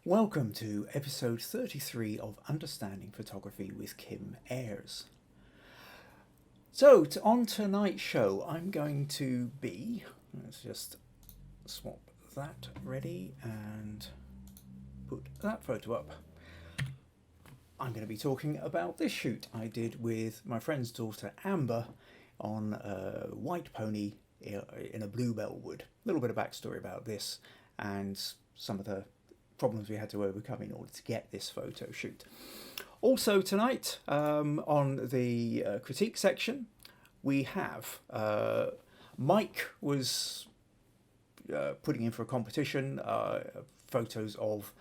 Welcome to episode 33 of Understanding Photography with Kim Ayres. So, on tonight's show, I'm going to be, let's just swap that ready and put that photo up. I'm going to be talking about this shoot I did with my friend's daughter Amber on a white pony in a bluebell wood. A little bit of backstory about this and some of the problems we had to overcome in order to get this photo shoot. Also tonight, on the critique section, we have Mike was putting in for a competition photos of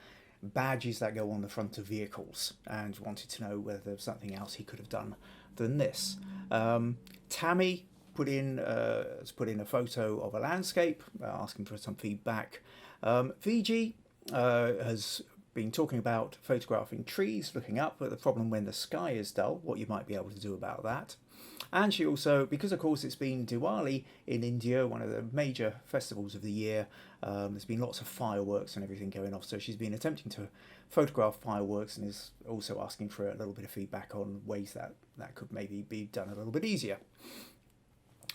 badges that go on the front of vehicles and wanted to know whether there was something else he could have done than this. Tammy has put in a photo of a landscape, asking for some feedback. VG has been talking about photographing trees, looking up at the problem when the sky is dull, what you might be able to do about that. And she also, because of course it's been Diwali in India, one of the major festivals of the year, there's been lots of fireworks and everything going off, so she's been attempting to photograph fireworks and is also asking for a little bit of feedback on ways that could maybe be done a little bit easier.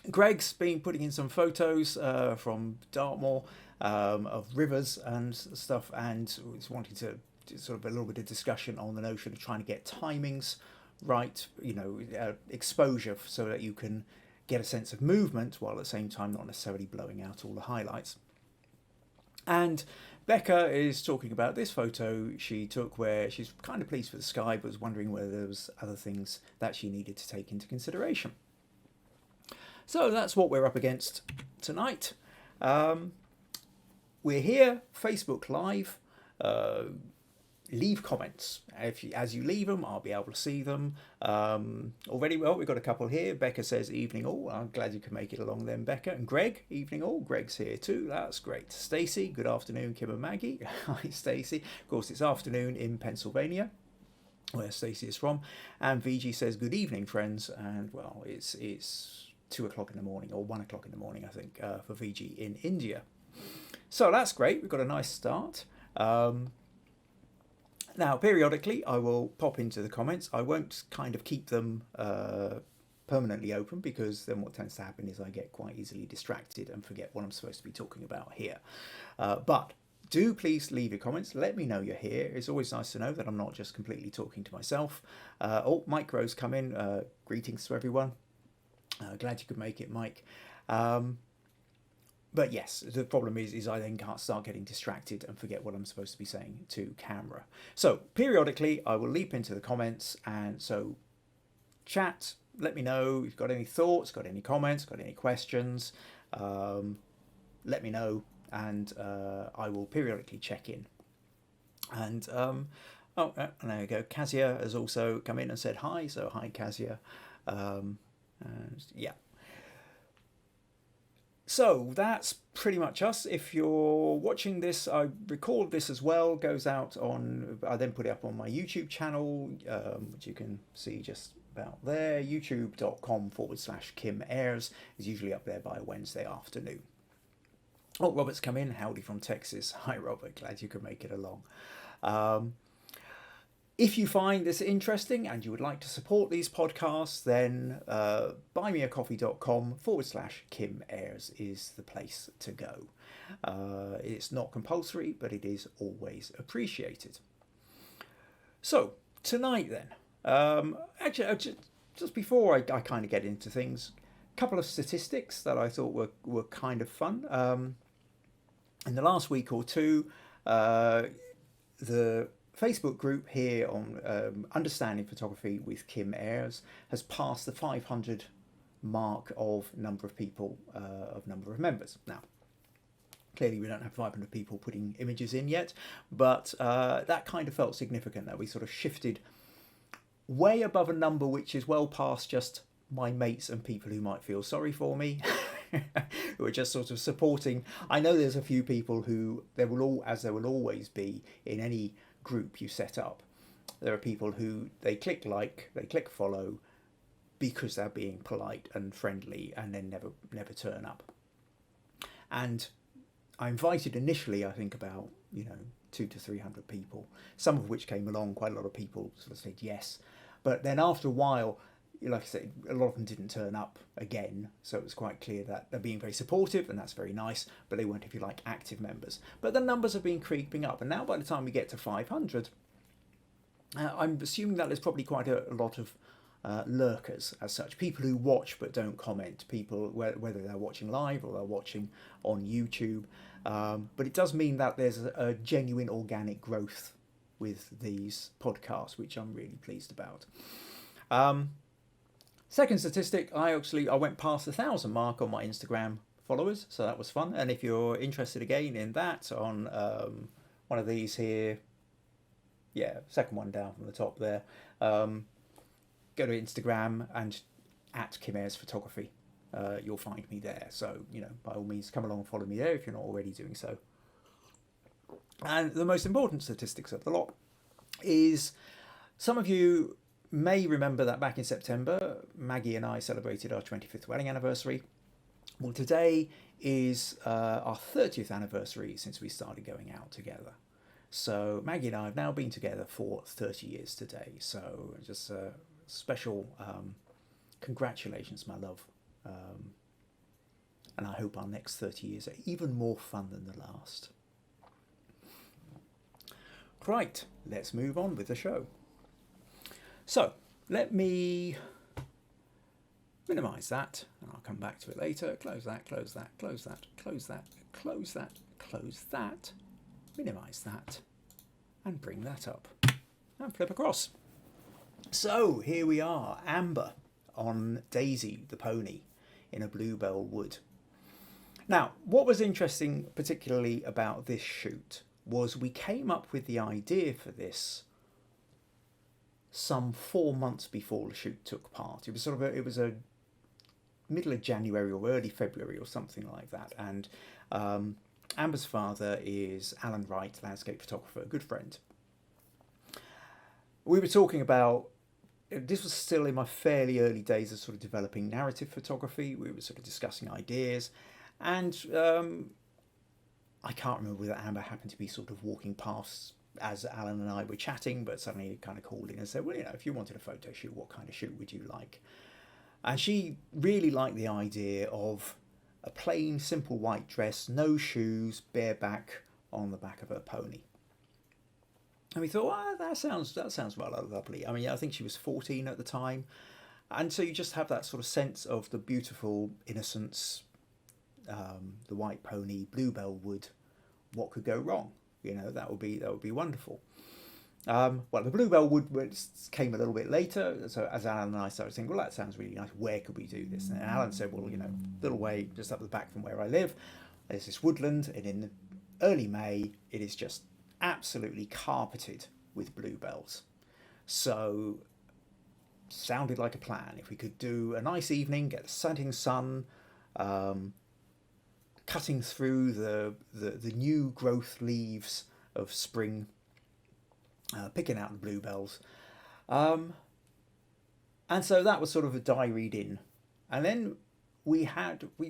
Greg's been putting in some photos from Dartmoor of rivers and stuff, and is wanting to sort of a little bit of discussion on the notion of trying to get timings right, exposure so that you can get a sense of movement while at the same time not necessarily blowing out all the highlights. And Becca is talking about this photo she took where she's kind of pleased with the sky but was wondering whether there was other things that she needed to take into consideration. So that's what we're up against tonight. We're here, Facebook Live. Leave comments. As you leave them, I'll be able to see them. Already, well, we've got a couple here. Becca says, evening all. I'm glad you can make it along then, Becca. And Greg, evening all. Greg's here too. That's great. Stacey, good afternoon, Kim and Maggie. Hi, Stacey. Of course, it's afternoon in Pennsylvania, where Stacey is from. And VG says, good evening, friends. And, well, it's 2 o'clock in the morning, or 1 o'clock in the morning, I think, for VG in India. So that's great. We've got a nice start. Now, periodically, I will pop into the comments. I won't kind of keep them permanently open, because then what tends to happen is I get quite easily distracted and forget what I'm supposed to be talking about here. But do please leave your comments. Let me know you're here. It's always nice to know that I'm not just completely talking to myself. Mike Rose come in. Greetings to everyone. Glad you could make it, Mike. But yes, the problem is I then can't start getting distracted and forget what I'm supposed to be saying to camera. So periodically I will leap into the comments, and so chat, let me know if you've got any thoughts, got any comments, got any questions. Let me know, and I will periodically check in. And and there you go. Kazia has also come in and said hi, so hi Kazia. And yeah. So that's pretty much us. If you're watching this, I record this as well, goes out on, I then put it up on my YouTube channel, which you can see just about there. youtube.com/Kim Ayres is usually up there by Wednesday afternoon. Oh, Robert's come in. Howdy from Texas. Hi, Robert. Glad you could make it along. If you find this interesting and you would like to support these podcasts, then buymeacoffee.com/Kim Ayres is the place to go. It's not compulsory, but it is always appreciated. So, tonight then, actually, just before I kind of get into things, a couple of statistics that I thought were kind of fun. In the last week or two, the Facebook group here on Understanding Photography with Kim Ayres has passed the 500 mark of number of people, of number of members. Now, clearly we don't have 500 people putting images in yet, but that kind of felt significant that we sort of shifted way above a number which is well past just my mates and people who might feel sorry for me, who are just sort of supporting. I know there's a few people who there will always be in any group you set up. There are people who they click like, they click follow because they're being polite and friendly, and then never turn up. And I invited initially, I think about 200 to 300 people, some of which came along. Quite a lot of people sort of said yes. But then after a while, like I said, a lot of them didn't turn up again. So it was quite clear that they're being very supportive, and that's very nice, but they weren't, if you like, active members. But the numbers have been creeping up. And now by the time we get to 500, I'm assuming that there's probably quite a lot of lurkers as such, people who watch but don't comment, people whether they're watching live or they're watching on YouTube. But it does mean that there's a genuine organic growth with these podcasts, which I'm really pleased about. Second statistic, I went past the 1,000 mark on my Instagram followers, so that was fun. And if you're interested again in that, on one of these here, second one down from the top there, go to Instagram and at Kim Ayres Photography. You'll find me there. So, by all means, come along and follow me there if you're not already doing so. And the most important statistics of the lot is, some of you may remember that back in September, Maggie and I celebrated our 25th wedding anniversary. Well, today is our 30th anniversary since we started going out together. So Maggie and I have now been together for 30 years today. So just a special congratulations, my love. And I hope our next 30 years are even more fun than the last. Right, let's move on with the show. So let me minimize that, and I'll come back to it later. Close that, close that, close that, close that, close that, close that, minimize that, and bring that up, and flip across. So here we are, Amber on Daisy the pony in a bluebell wood. Now, what was interesting particularly about this shoot was we came up with the idea for this some 4 months before the shoot took part. It was it was a middle of January or early February or something like that. And Amber's father is Alan Wright, landscape photographer, a good friend. We were talking about, this was still in my fairly early days of sort of developing narrative photography. We were sort of discussing ideas, and I can't remember whether Amber happened to be sort of walking past as Alan and I were chatting, but suddenly he kind of called in and said, well, if you wanted a photo shoot, what kind of shoot would you like? And she really liked the idea of a plain, simple white dress, no shoes, bareback on the back of her pony. And we thought, well, that sounds rather lovely. I mean, I think she was 14 at the time. And so you just have that sort of sense of the beautiful innocence, the white pony, bluebell wood. What could go wrong? That would be wonderful. Well, the bluebell wood came a little bit later. So as Alan and I started thinking, well, that sounds really nice. Where could we do this? And Alan said, well, little way just up the back from where I live, there's this woodland, and in early May, it is just absolutely carpeted with bluebells. So sounded like a plan. If we could do a nice evening, get the setting sun, cutting through the new growth leaves of spring, picking out the bluebells. And so that was sort of a diaried in. And then we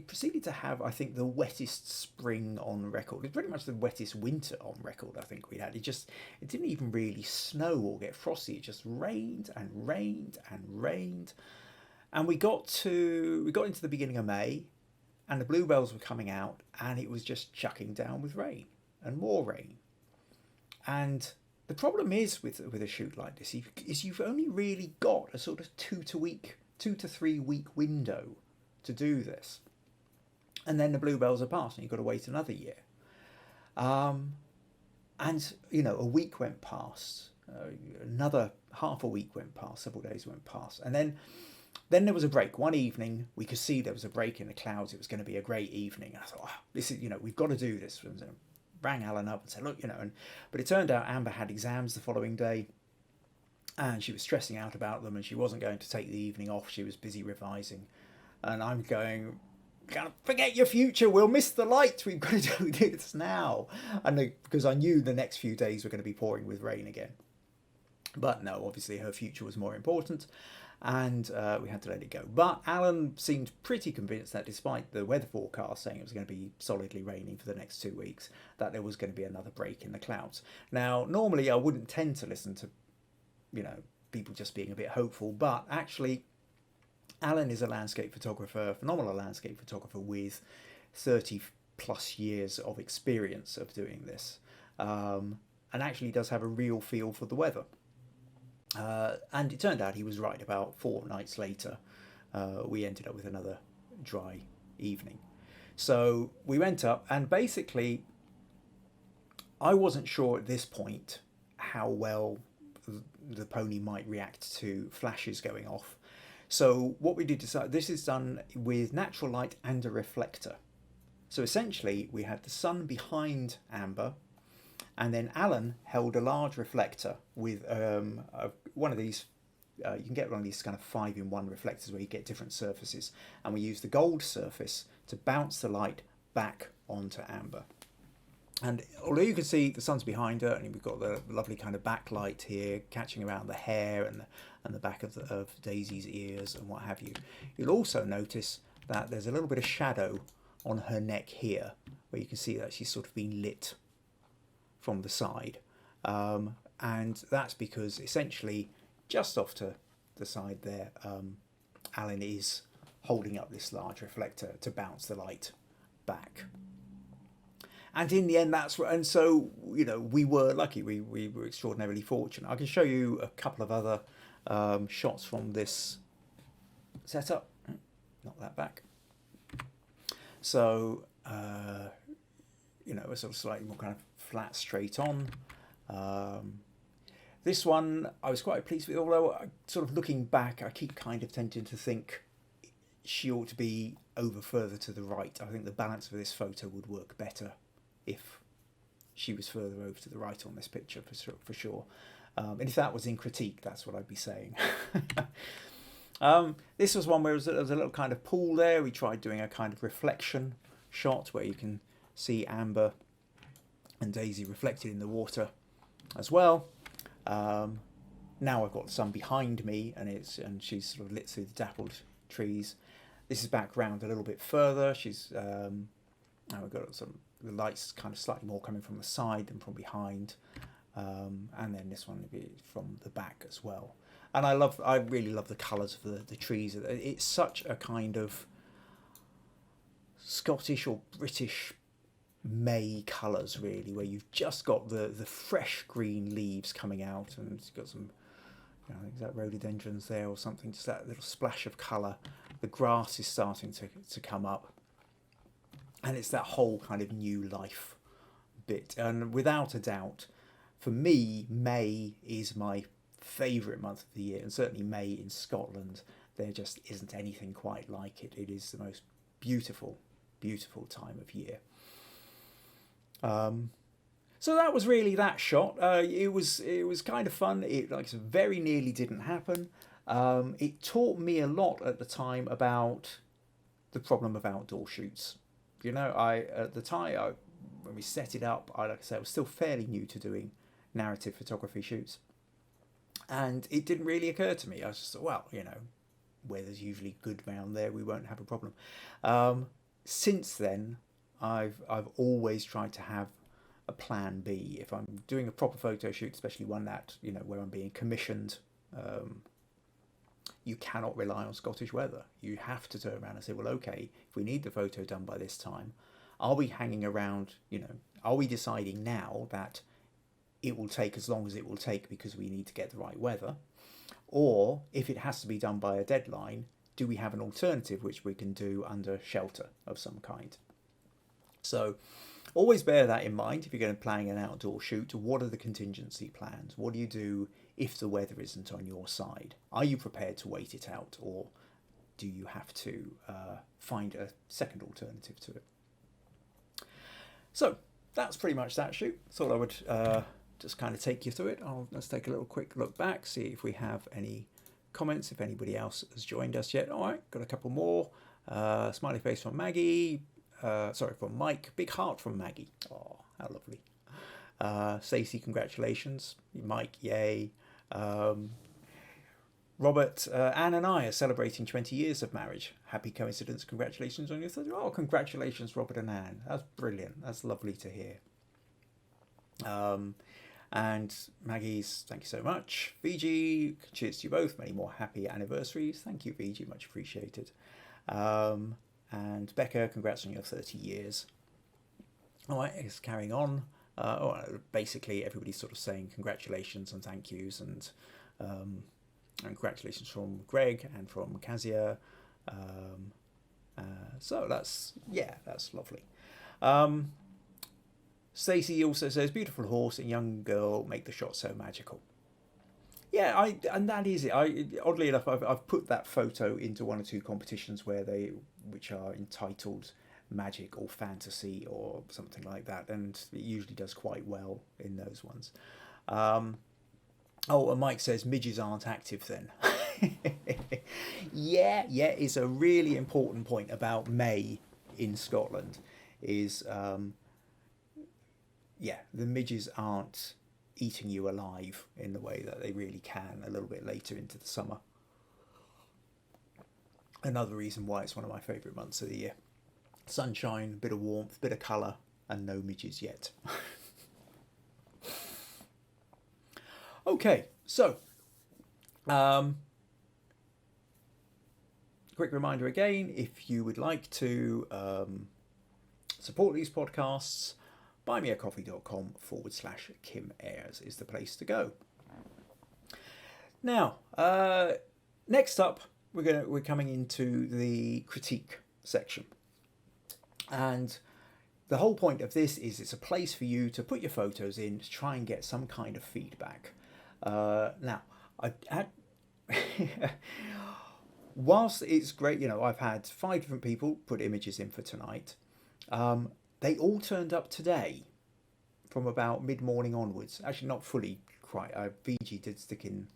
proceeded to have, I think, the wettest spring on record. It's pretty much the wettest winter on record, I think we had. It didn't even really snow or get frosty. It just rained and rained and rained. And we got into the beginning of May, and the bluebells were coming out, and it was just chucking down with rain and more rain. And the problem is with a shoot like this is you've only really got a sort of 2 to 3 week window to do this, and then the bluebells are past, and you've got to wait another year. And a week went past, another half a week went past, several days went past, and then there was a break. One evening we could see there was a break in the clouds. It was going to be a great evening. I thought, this is, we've got to do this. And rang Alan up and said, look, but it turned out Amber had exams the following day, and she was stressing out about them, and she wasn't going to take the evening off. She was busy revising. And I'm going, forget your future, we'll miss the light, we've got to do this now. And because I knew the next few days were going to be pouring with rain again. But no, obviously her future was more important. and we had to let it go. But Alan seemed pretty convinced that despite the weather forecast saying it was going to be solidly raining for the next 2 weeks, that there was going to be another break in the clouds. Now, normally I wouldn't tend to listen to, people just being a bit hopeful, but actually Alan is a landscape photographer, phenomenal landscape photographer with 30 plus years of experience of doing this, and actually does have a real feel for the weather. And it turned out he was right. About 4 nights later, we ended up with another dry evening. So we went up, and basically, I wasn't sure at this point how well the pony might react to flashes going off. So what we did decide, this is done with natural light and a reflector. So essentially, we had the sun behind Amber, and then Alan held a large reflector with one of these. You can get one of these kind of 5-in-1 reflectors where you get different surfaces, and we used the gold surface to bounce the light back onto Amber. And although you can see the sun's behind her, and we've got the lovely kind of backlight here catching around the hair and the back of Daisy's ears and what have you, you'll also notice that there's a little bit of shadow on her neck here, where you can see that she's sort of been lit from the side, and that's because essentially just off to the side there, Alan is holding up this large reflector to bounce the light back. And in the end, and so we were lucky. We were extraordinarily fortunate. I can show you a couple of other shots from this setup. Not that back. So a sort of slightly more kind of flat, straight on. This one I was quite pleased with, although sort of looking back, I keep kind of tending to think she ought to be over further to the right. I think the balance of this photo would work better if she was further over to the right on this picture, for sure. And if that was in critique, that's what I'd be saying. This was one where there was a little kind of pool there. We tried doing a kind of reflection shot where you can see Amber and Daisy reflected in the water as well. Now I've got the sun behind me, and she's sort of lit through the dappled trees. This is back round a little bit further. Now we've got the lights kind of slightly more coming from the side than from behind, and then this one will be from the back as well. And I really love the colours of the trees. It's such a kind of Scottish or British May colours, really, where you've just got the fresh green leaves coming out, and it's got some, I think that rhododendrons there or something, just that little splash of colour. The grass is starting to come up, and it's that whole kind of new life bit. And without a doubt, for me, May is my favourite month of the year, and certainly May in Scotland, there just isn't anything quite like it. It is the most beautiful, beautiful time of year. So that was really that shot. It was kind of fun. It very nearly didn't happen. It taught me a lot at the time about the problem of outdoor shoots. At the time when we set it up, I was still fairly new to doing narrative photography shoots, and it didn't really occur to me. I was just thought, weather's usually good around there, we won't have a problem. Since then, I've always tried to have a plan B. If I'm doing a proper photo shoot, especially one that, where I'm being commissioned, you cannot rely on Scottish weather. You have to turn around and say, well, okay, if we need the photo done by this time, are we hanging around, are we deciding now that it will take as long as it will take because we need to get the right weather? Or if it has to be done by a deadline, do we have an alternative which we can do under shelter of some kind? So always bear that in mind if you're going to plan an outdoor shoot. What are the contingency plans? What do you do if the weather isn't on your side? Are you prepared to wait it out, or do you have to find a second alternative to it? So that's pretty much that shoot. Thought I would just kind of take you through it. Let's take a little quick look back, see if we have any comments, if anybody else has joined us yet. All right, got a couple more. Smiley face from Maggie. From Mike. Big heart from Maggie. Oh, how lovely. Stacey, congratulations. Mike, yay. Robert, Anne and I are celebrating 20 years of marriage. Happy coincidence. Congratulations on your 30th. Oh, congratulations, Robert and Anne. That's brilliant. That's lovely to hear. And Maggie's, thank you so much. Fiji, cheers to you both. Many more happy anniversaries. Thank you, Fiji. Much appreciated. And Becca, congrats on your 30 years. All right, it's carrying on. Basically, everybody's sort of saying congratulations and thank yous, and congratulations from Greg and from Kazia. So that's lovely. Stacey also says, beautiful horse and young girl make the shot so magical. Yeah, and that is it. Oddly enough, I've put that photo into one or two competitions which are entitled Magic or Fantasy or something like that, and it usually does quite well in those ones. And Mike says midges aren't active then. yeah, it's a really important point about May in Scotland. Is the midges aren't eating you alive in the way that they really can a little bit later into the summer. Another reason why it's one of my favourite months of the year. Sunshine, bit of warmth, bit of colour, and no midges yet. Okay, so quick reminder again, if you would like to support these podcasts, buymeacoffee.com/Kim Ayres is the place to go. Now, next up, we're coming into the critique section, and the whole point of this is it's a place for you to put your photos in to try and get some kind of feedback. Now, whilst it's great, I've had 5 different people put images in for tonight. They all turned up today from about mid-morning onwards. Actually, not fully quite. VG did stick in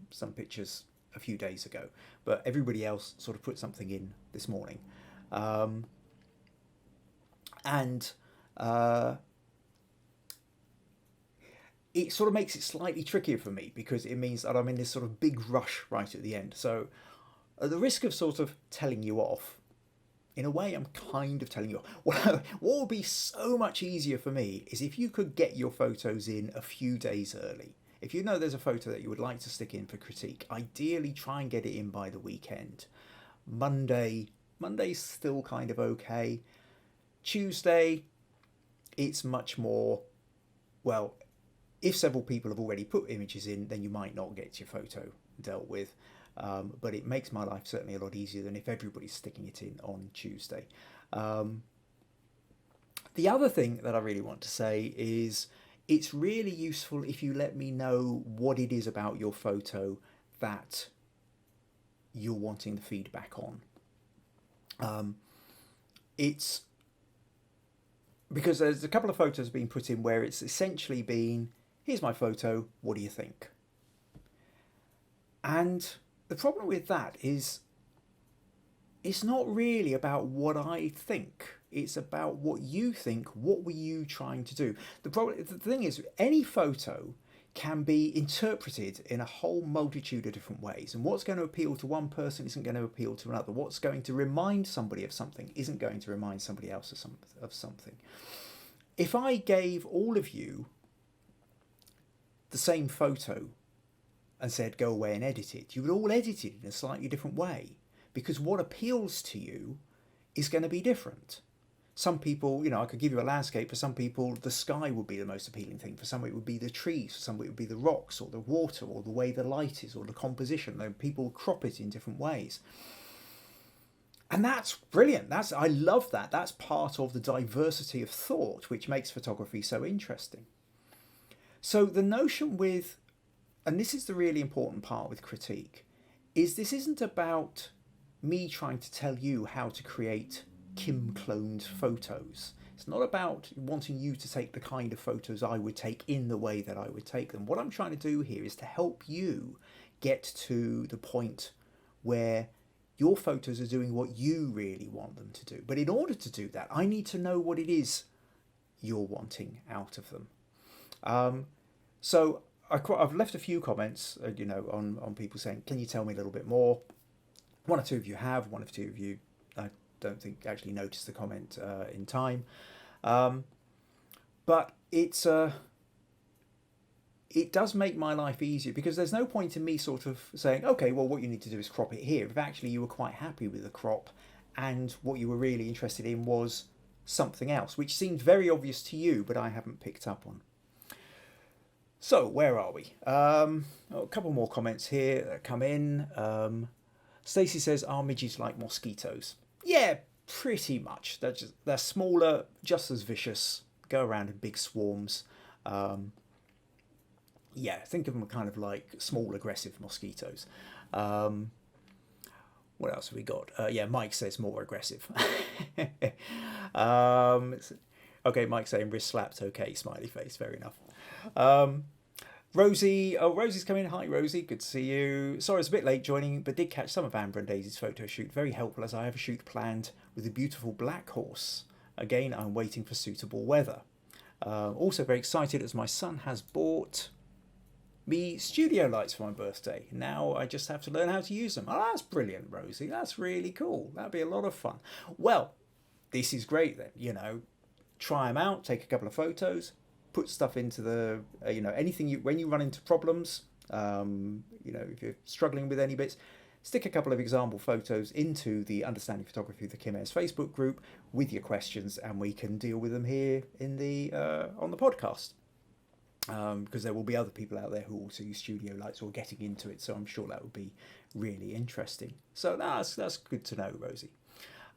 some pictures a few days ago, but everybody else sort of put something in this morning. It sort of makes it slightly trickier for me because it means that I'm in this sort of big rush right at the end. So at the risk of sort of telling you off, in a way, I'm kind of telling you off. What would be so much easier for me is if you could get your photos in a few days early. If you know there's a photo that you would like to stick in for critique, ideally try and get it in by the weekend. Monday's still kind of okay. Tuesday, it's much more, well, if several people have already put images in, then you might not get your photo dealt with. But it makes my life certainly a lot easier than if everybody's sticking it in on Tuesday. The other thing that I really want to say is it's really useful if you let me know what it is about your photo that you're wanting the feedback on. It's because there's a couple of photos being put in where it's essentially been, here's my photo, what do you think? And the problem with that is it's not really about what I think. It's about what you think. What were you trying to do? The thing is, any photo can be interpreted in a whole multitude of different ways. And what's going to appeal to one person isn't going to appeal to another. What's going to remind somebody of something isn't going to remind somebody else of something. If I gave all of you the same photo and said, go away and edit it, you would all edit it in a slightly different way, because what appeals to you is going to be different. Some people, I could give you a landscape. For some people, the sky would be the most appealing thing. For some, it would be the trees. For some, it would be the rocks or the water or the way the light is or the composition. People crop it in different ways. And that's brilliant. I love that. That's part of the diversity of thought, which makes photography so interesting. So the notion with, and this is the really important part with critique, is this isn't about me trying to tell you how to create Kim cloned photos. It's not about wanting you to take the kind of photos I would take in the way that I would take them. What I'm trying to do here is to help you get to the point where your photos are doing what you really want them to do. But in order to do that, I need to know what it is you're wanting out of them. So I've left a few comments, on people saying, can you tell me a little bit more? One or two of you have. One or two of you, I don't think actually noticed the comment in time. But it does make my life easier, because there's no point in me sort of saying, okay, well, what you need to do is crop it here. If actually you were quite happy with the crop and what you were really interested in was something else, which seemed very obvious to you, but I haven't picked up on. So where are we? A couple more comments here that come in. Stacey says, are midges like mosquitoes? Yeah, pretty much. They're smaller, just as vicious, go around in big swarms. Yeah, think of them kind of like small, aggressive mosquitoes. What else have we got? Yeah, Mike says more aggressive. Okay, Mike saying wrist slapped. Okay, smiley face. Fair enough. Rosie, Rosie's come in. Hi, Rosie. Good to see you. Sorry, it's a bit late joining, but did catch some of Amber and Daisy's photo shoot. Very helpful, as I have a shoot planned with a beautiful black horse. Again, I'm waiting for suitable weather. Also very excited as my son has bought me studio lights for my birthday. Now I just have to learn how to use them. Oh, that's brilliant, Rosie. That's really cool. That'd be a lot of fun. Well, this is great then. Try them out, take a couple of photos, put stuff into the, anything when you run into problems, if you're struggling with any bits, stick a couple of example photos into the Understanding Photography of the Kim Ayres Facebook group with your questions, and we can deal with them here in the on the podcast. Because there will be other people out there who also use studio lights or getting into it, so I'm sure that would be really interesting. So that's good to know, Rosie.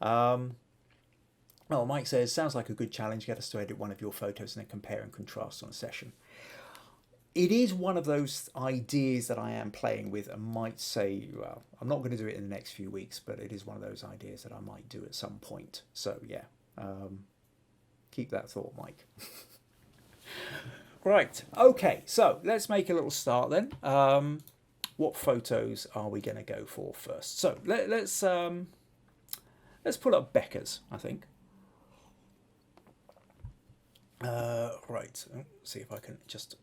Well, Mike says, sounds like a good challenge. Get us to edit one of your photos and then compare and contrast on a session. It is one of those ideas that I am playing with and might say, well, I'm not going to do it in the next few weeks, but it is one of those ideas that I might do at some point. So yeah, keep that thought, Mike. Right, okay, so let's make a little start then. What photos are we going to go for first? So let's pull up Becca's, I think. Right, see if I can just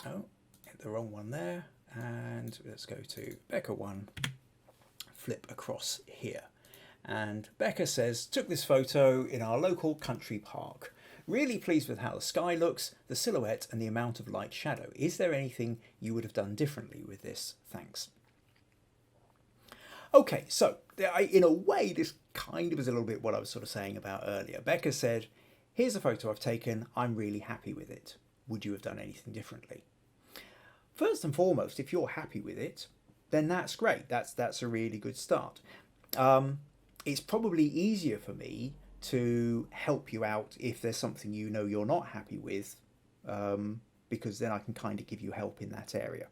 hit the wrong one there, and let's go to Becca 1, flip across here. And Becca says, took this photo in our local country park. Really pleased with how the sky looks, the silhouette and the amount of light shadow. Is there anything you would have done differently with this? Thanks. Okay, so in a way, this kind of is a little bit what I was sort of saying about earlier. Becca said, here's a photo I've taken. I'm really happy with it. Would you have done anything differently? First and foremost, if you're happy with it, then that's great. That's a really good start. It's probably easier for me to help you out if there's something you're not happy with, because then I can kind of give you help in that area.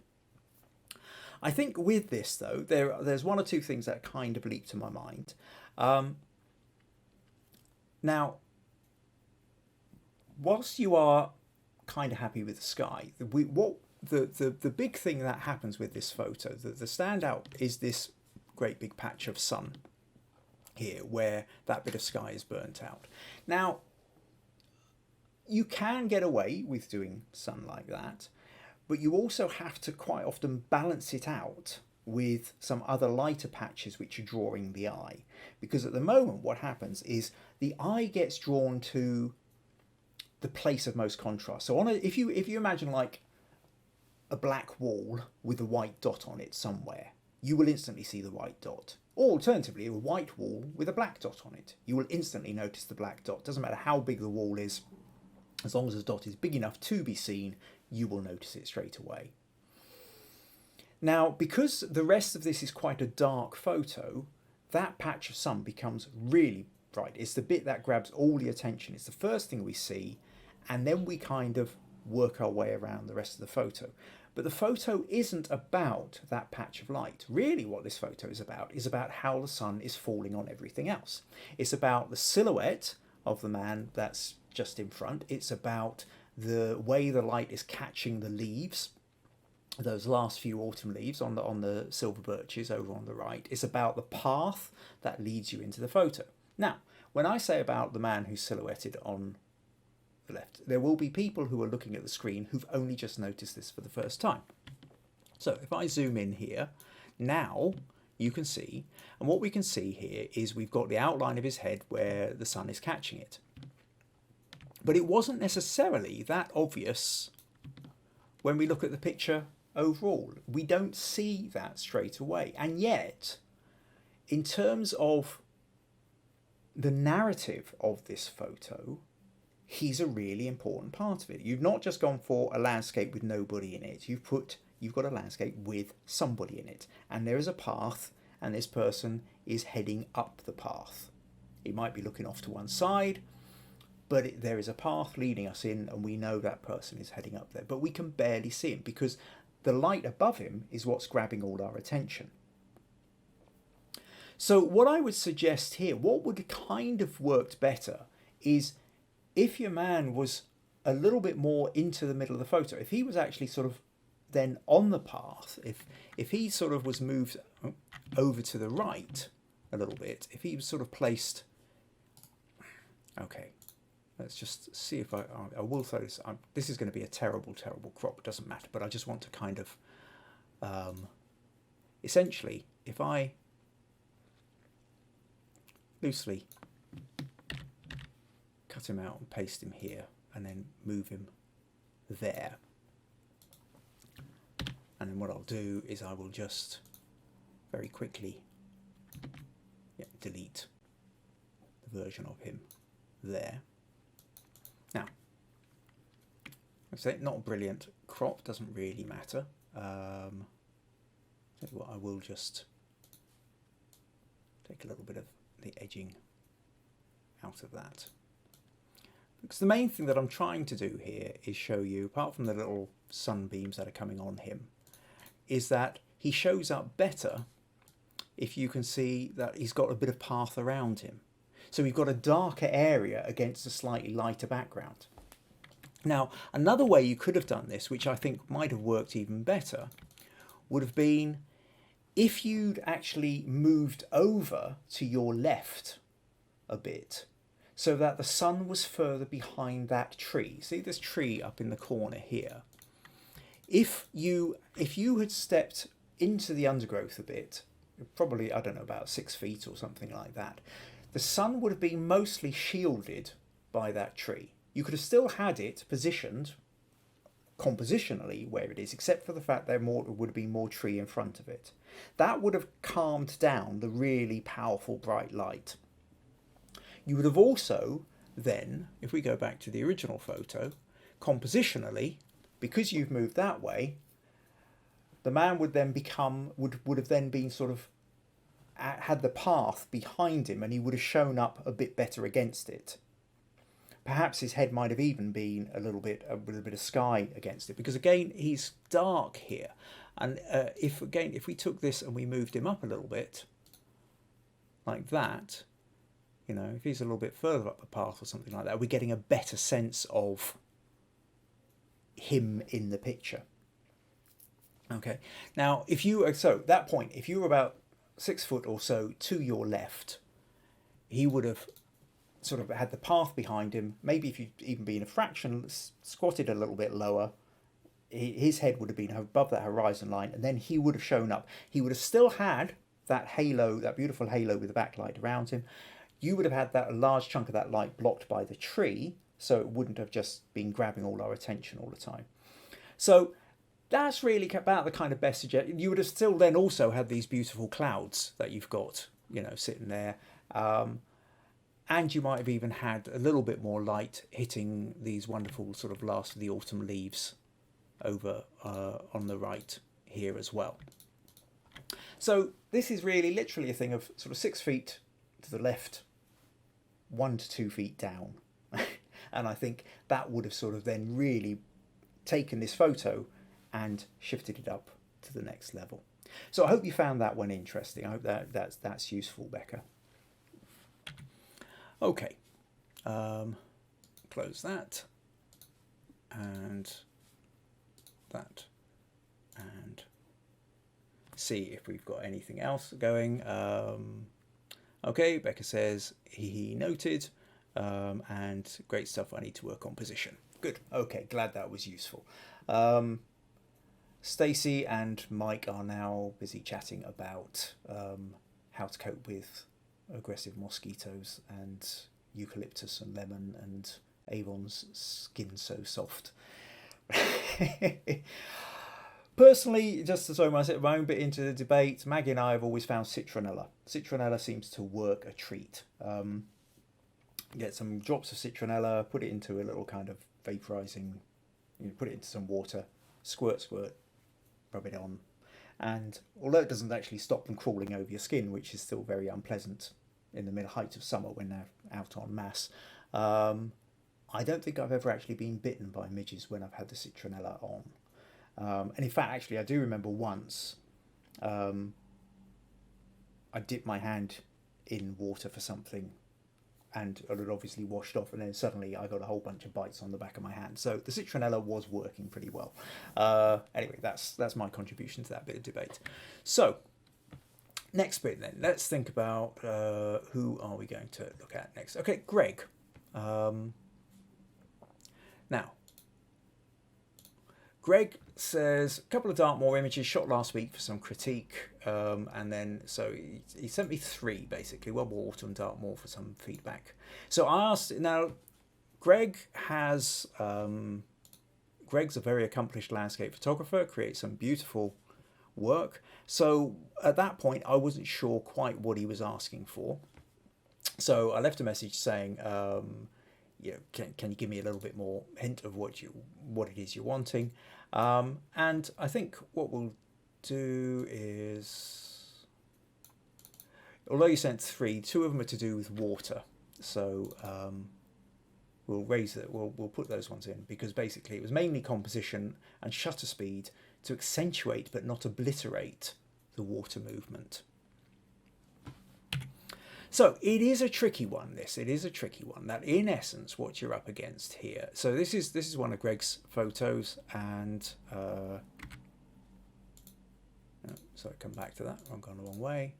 I think with this though, there's one or two things that kind of leap to my mind. Now, whilst you are kind of happy with the sky, the big thing that happens with this photo, the standout, is this great big patch of sun here where that bit of sky is burnt out. Now, you can get away with doing sun like that, but you also have to quite often balance it out with some other lighter patches which are drawing the eye. Because at the moment what happens is the eye gets drawn to the place of most contrast. So if you imagine like a black wall with a white dot on it somewhere, you will instantly see the white dot. Or alternatively, a white wall with a black dot on it. You will instantly notice the black dot. Doesn't matter how big the wall is, as long as the dot is big enough to be seen, you will notice it straight away. Now, because the rest of this is quite a dark photo, that patch of sun becomes really bright. It's the bit that grabs all the attention. It's the first thing we see, and then we kind of work our way around the rest of the photo. But the photo isn't about that patch of light. Really what this photo is about how the sun is falling on everything else. It's about the silhouette of the man that's just in front. It's about the way the light is catching the leaves, those last few autumn leaves on the silver birches over on the right. It's about the path that leads you into the photo. Now, when I say about the man who's silhouetted on the left. There will be people who are looking at the screen who've only just noticed this for the first time. So if I zoom in here, now you can see, and what we can see here is we've got the outline of his head where the sun is catching it. But it wasn't necessarily that obvious when we look at the picture overall. We don't see that straight away. And yet, in terms of the narrative of this photo, he's a really important part of it. You've not just gone for a landscape with nobody in it. You've got a landscape with somebody in it. And there is a path, and this person is heading up the path. He might be looking off to one side, but there is a path leading us in, and we know that person is heading up there. But we can barely see him because the light above him is what's grabbing all our attention. So what I would suggest here, what would kind of worked better, is if your man was a little bit more into the middle of the photo, if he was actually sort of then on the path, if he sort of was moved over to the right a little bit, if he was sort of placed, okay, let's just see if I will throw this. This is going to be a terrible crop. It doesn't matter, but I just want to kind of, essentially, if I loosely cut him out and paste him here, and then move him there. And then what I'll do is I will just very quickly delete the version of him there. Now, I say not a brilliant crop, doesn't really matter. Tell you what, I will just take a little bit of the edging out of that. Because the main thing that I'm trying to do here is show you, apart from the little sunbeams that are coming on him, is that he shows up better if you can see that he's got a bit of path around him. So we've got a darker area against a slightly lighter background. Now, another way you could have done this, which I think might have worked even better, would have been if you'd actually moved over to your left a bit, so that the sun was further behind that tree. See this tree up in the corner here? If you had stepped into the undergrowth a bit, probably, I don't know, about 6 feet or something like that, the sun would have been mostly shielded by that tree. You could have still had it positioned compositionally where it is, except for the fact there would have been more tree in front of it. That would have calmed down the really powerful bright light. You would have also then, if we go back to the original photo, compositionally, because you've moved that way, the man would then would have then been sort of had the path behind him, and he would have shown up a bit better against it. Perhaps his head might have even been a little bit with a bit of sky against it, because again he's dark here, and if we took this and we moved him up a little bit like that, you know, if he's a little bit further up the path or something like that, we're getting a better sense of him in the picture. Okay, now if you so that point, if you were about 6 foot or so to your left, he would have sort of had the path behind him. Maybe if you'd even been a fraction squatted a little bit lower, his head would have been above that horizon line, and then he would have shown up. He would have still had that halo, that beautiful halo with the backlight around him. You would have had that a large chunk of that light blocked by the tree, so it wouldn't have just been grabbing all our attention all the time. So that's really about the kind of best suggestion. You would have still then also had these beautiful clouds that you've got, you know, sitting there. And you might have even had a little bit more light hitting these wonderful sort of last of the autumn leaves over on the right here as well. So this is really literally a thing of sort of 6 feet to the left, 1 to 2 feet down. And I think that would have sort of then really taken this photo and shifted it up to the next level. So I hope you found that one interesting. I hope that's useful, Becca. Okay, close that, and that, and see if we've got anything else going. Okay, Becca says he noted. and great stuff. I need to work on position. Good. Okay, glad that was useful. Stacey and Mike are now busy chatting about how to cope with aggressive mosquitoes and eucalyptus and lemon and Avon's skin so soft. Personally, just to throw my own bit into the debate, Maggie and I have always found citronella. Citronella seems to work a treat. Get some drops of citronella, put it into a little kind of vaporizing, put it into some water, squirt, rub it on. And although it doesn't actually stop them crawling over your skin, which is still very unpleasant in the height of summer when they're out en masse, I don't think I've ever actually been bitten by midges when I've had the citronella on. And in fact, actually, I do remember once I dipped my hand in water for something and it had obviously washed off, and then suddenly I got a whole bunch of bites on the back of my hand. So the citronella was working pretty well. Anyway, that's my contribution to that bit of debate. So next bit then, let's think about who are we going to look at next. Okay, Greg. Now, Greg says, a couple of Dartmoor images shot last week for some critique, and then so he sent me 3 basically, one Water and Dartmoor for some feedback. So I asked, now Greg has, Greg's a very accomplished landscape photographer, creates some beautiful work. So at that point, I wasn't sure quite what he was asking for. So I left a message saying, can you give me a little bit more hint of what it is you're wanting? And I think what we'll do is, although you sent 3, 2 of them are to do with water. So we'll raise it. We'll put those ones in because basically it was mainly composition and shutter speed to accentuate but not obliterate the water movement. So it is a tricky one. It is a tricky one. That in essence, what you're up against here. So this is one of Greg's photos, and sorry, come back to that. I've gone the wrong way.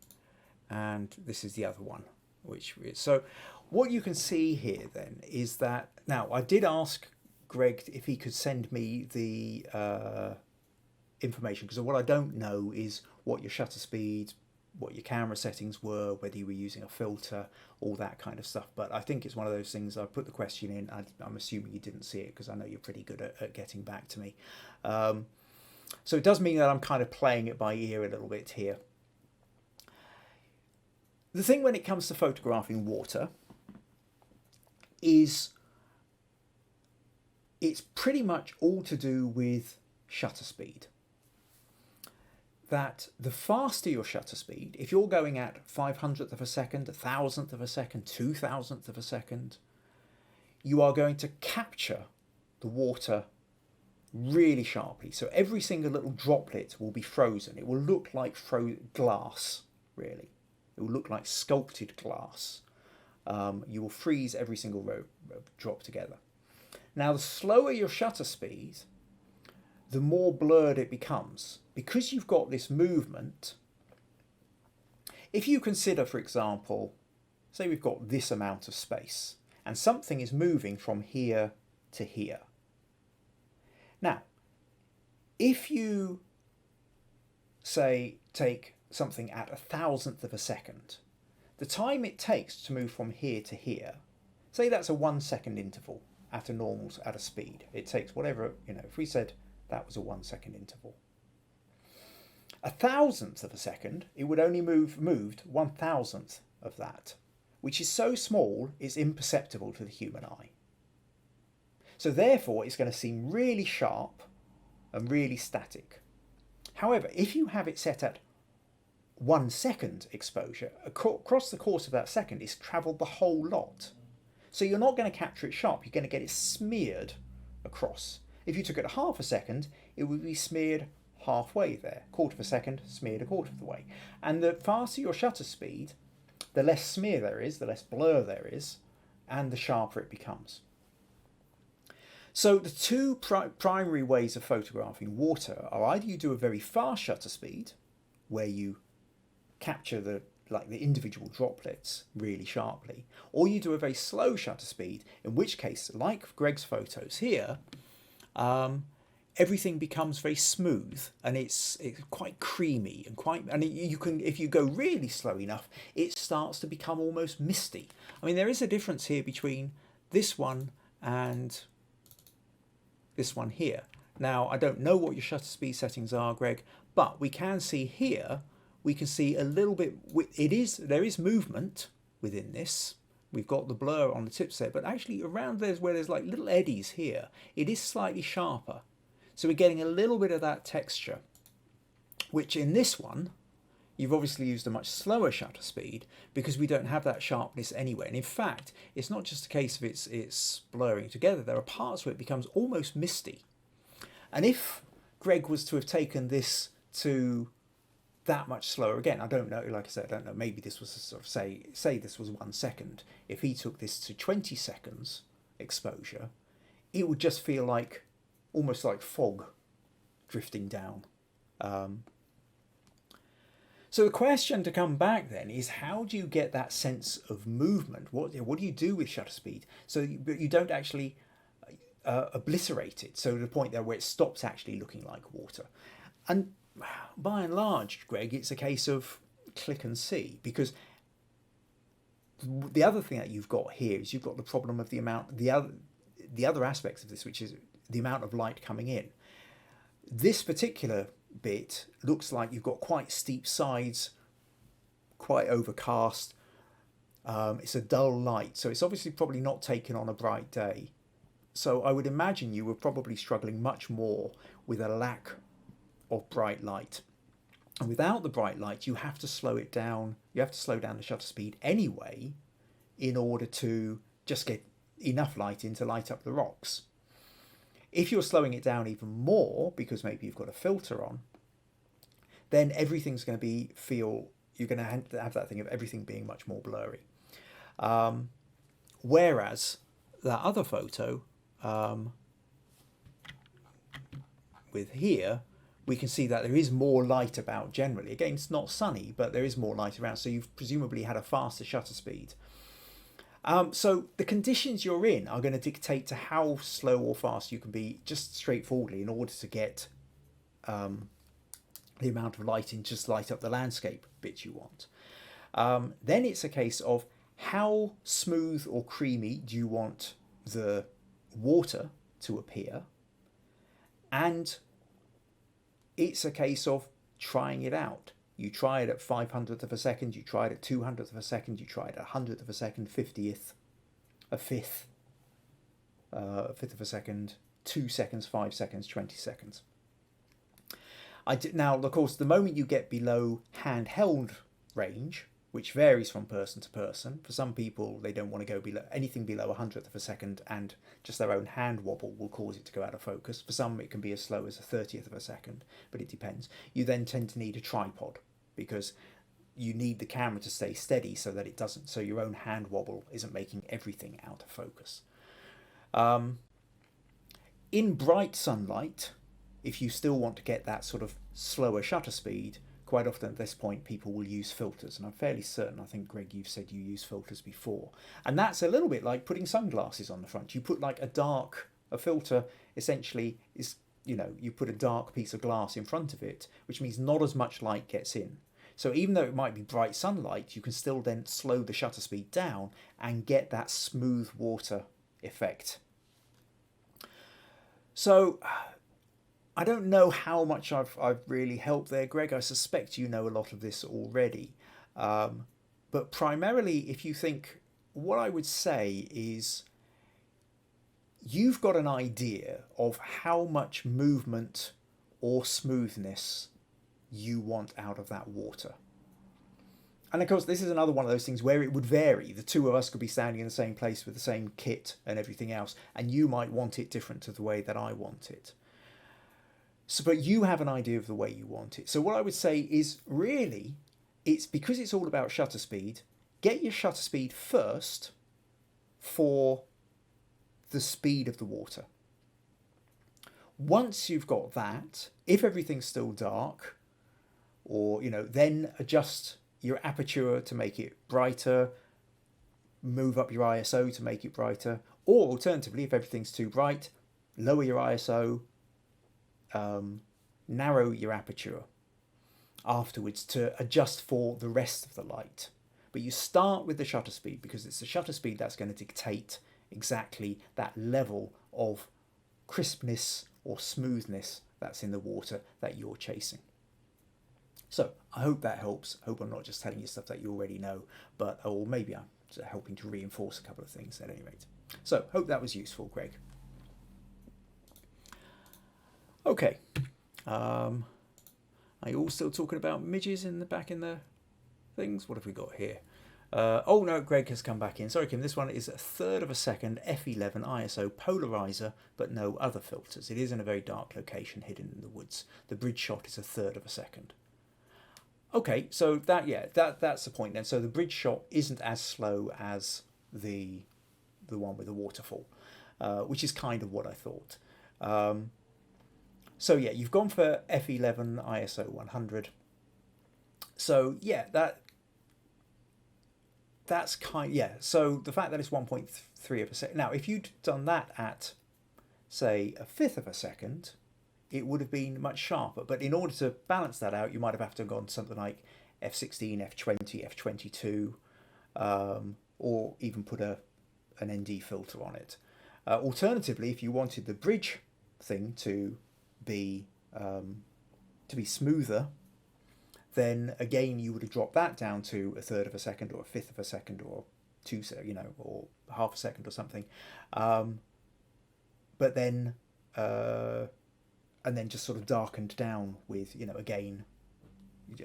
And this is the other one, which is so. What you can see here then is that now I did ask Greg if he could send me the information, because what I don't know is what your shutter speed, what your camera settings were, whether you were using a filter, all that kind of stuff. But I think it's one of those things, I put the question in, I'm assuming you didn't see it because I know you're pretty good at getting back to me. So it does mean that I'm kind of playing it by ear a little bit here. The thing when it comes to photographing water is it's pretty much all to do with shutter speed. That the faster your shutter speed, if you're going at 500th of a second, 1,000th of a second, 2,000th of a second, you are going to capture the water really sharply. So every single little droplet will be frozen. It will look like glass, really. It will look like sculpted glass. You will freeze every single drop together. Now, the slower your shutter speed, the more blurred it becomes. Because you've got this movement, if you consider, for example, say we've got this amount of space and something is moving from here to here. Now, if you, say, take something at 1,000th of a second, the time it takes to move from here to here, say that's a 1 second interval at a speed. It takes whatever, if we said that was a 1 second interval. 1,000th of a second, it would only moved 1,000th of that, which is so small it's imperceptible to the human eye. So therefore it's going to seem really sharp and really static. However, if you have it set at 1 second exposure, across the course of that second it's travelled the whole lot. So you're not going to capture it sharp, you're going to get it smeared across. If you took it at half a second, it would be smeared halfway there. Quarter of a second, smeared a quarter of the way. And the faster your shutter speed, the less smear there is, the less blur there is, and the sharper it becomes. So the two primary ways of photographing water are either you do a very fast shutter speed, where you capture the like the individual droplets really sharply, or you do a very slow shutter speed, in which case, like Greg's photos here, everything becomes very smooth, and it's quite creamy and you can, if you go really slow enough, it starts to become almost misty. I mean, there is a difference here between this one and this one here. Now, I don't know what your shutter speed settings are, Greg, but we can see here, we can see a little bit, there is movement within this. We've got the blur on the tips there, but actually around there's where there's like little eddies here, it is slightly sharper. So we're getting a little bit of that texture, which in this one, you've obviously used a much slower shutter speed because we don't have that sharpness anyway. And in fact, it's not just a case of it's blurring together. There are parts where it becomes almost misty. And if Greg was to have taken this to that much slower, again, I don't know, like I said, I don't know, maybe this was a sort of, say this was 1 second. If he took this to 20 seconds exposure, it would just feel like, almost like fog drifting down. So the question to come back then is, how do you get that sense of movement? What do you do with shutter speed so that you don't actually obliterate it, so to the point there where it stops actually looking like water? And by and large, Greg, it's a case of click and see, because the other thing that you've got here is you've got the problem of the amount, the other aspects of this, which is the amount of light coming in. This particular bit looks like you've got quite steep sides, quite overcast. It's a dull light, so it's obviously probably not taken on a bright day. So I would imagine you were probably struggling much more with a lack of bright light. And without the bright light, you have to slow it down. You have to slow down the shutter speed anyway in order to just get enough light in to light up the rocks. If you're slowing it down even more, because maybe you've got a filter on, then everything's going to you're going to have that thing of everything being much more blurry. Whereas that other photo, with here, we can see that there is more light about generally. Again, it's not sunny, but there is more light around, so you've presumably had a faster shutter speed. So the conditions you're in are going to dictate to how slow or fast you can be, just straightforwardly, in order to get the amount of light in, just light up the landscape bit you want. Then it's a case of how smooth or creamy do you want the water to appear, and it's a case of trying it out. You try it at 500th of a second, you try it at 200th of a second, you try it at 100th of a second, 50th, a fifth of a second, 2 seconds, 5 seconds, 20 seconds. Now, of course, the moment you get below handheld range, which varies from person to person, for some people they don't want to go below anything below 100th of a second, and just their own hand wobble will cause it to go out of focus. For some it can be as slow as a 30th of a second, but it depends. You then tend to need a tripod, because you need the camera to stay steady so that it doesn't, so your own hand wobble isn't making everything out of focus. In bright sunlight, if you still want to get that sort of slower shutter speed, quite often at this point people will use filters, and I'm fairly certain, I think Greg, you've said you use filters before, and that's a little bit like putting sunglasses on the front. You put like a filter essentially is, you put a dark piece of glass in front of it, which means not as much light gets in. So even though it might be bright sunlight, you can still then slow the shutter speed down and get that smooth water effect. So I don't know how much I've really helped there, Greg. I suspect you know a lot of this already. But primarily, if you think, what I would say is you've got an idea of how much movement or smoothness you want out of that water. And of course, this is another one of those things where it would vary. The two of us could be standing in the same place with the same kit and everything else, and you might want it different to the way that I want it. So, but you have an idea of the way you want it. So what I would say is, really, it's because it's all about shutter speed. Get your shutter speed first for the speed of the water. Once you've got that, if everything's still dark, or then adjust your aperture to make it brighter, move up your ISO to make it brighter, or alternatively, if everything's too bright, lower your ISO, narrow your aperture afterwards to adjust for the rest of the light. But you start with the shutter speed because it's the shutter speed that's going to dictate exactly that level of crispness or smoothness that's in the water that you're chasing. So I hope that helps. I hope I'm not just telling you stuff that you already know, but or maybe I'm helping to reinforce a couple of things at any rate. So hope that was useful, Greg. Okay. Are you all still talking about midges in the back in the things? What have we got here? Oh no, Greg has come back in. Sorry, Kim, this one is 1/3 of a second f11 ISO polarizer, but no other filters. It is in a very dark location hidden in the woods. The bridge shot is 1/3 of a second. Okay, so that's the point then. So the bridge shot isn't as slow as the one with the waterfall, which is kind of what I thought. So yeah, you've gone for f11 ISO 100. So yeah, that's kind, yeah. So the fact that it's 1.3 of a second. Now, if you'd done that at, say, 1/5 of a second, it would have been much sharper. But in order to balance that out, you might have to have gone something like f16, f20, f22, or even put an ND filter on it. Alternatively, if you wanted the bridge thing to be smoother, then again you would have dropped that down to 1/3 of a second or 1/5 of a second or or 1/2 a second or something, but then and then just sort of darkened down with again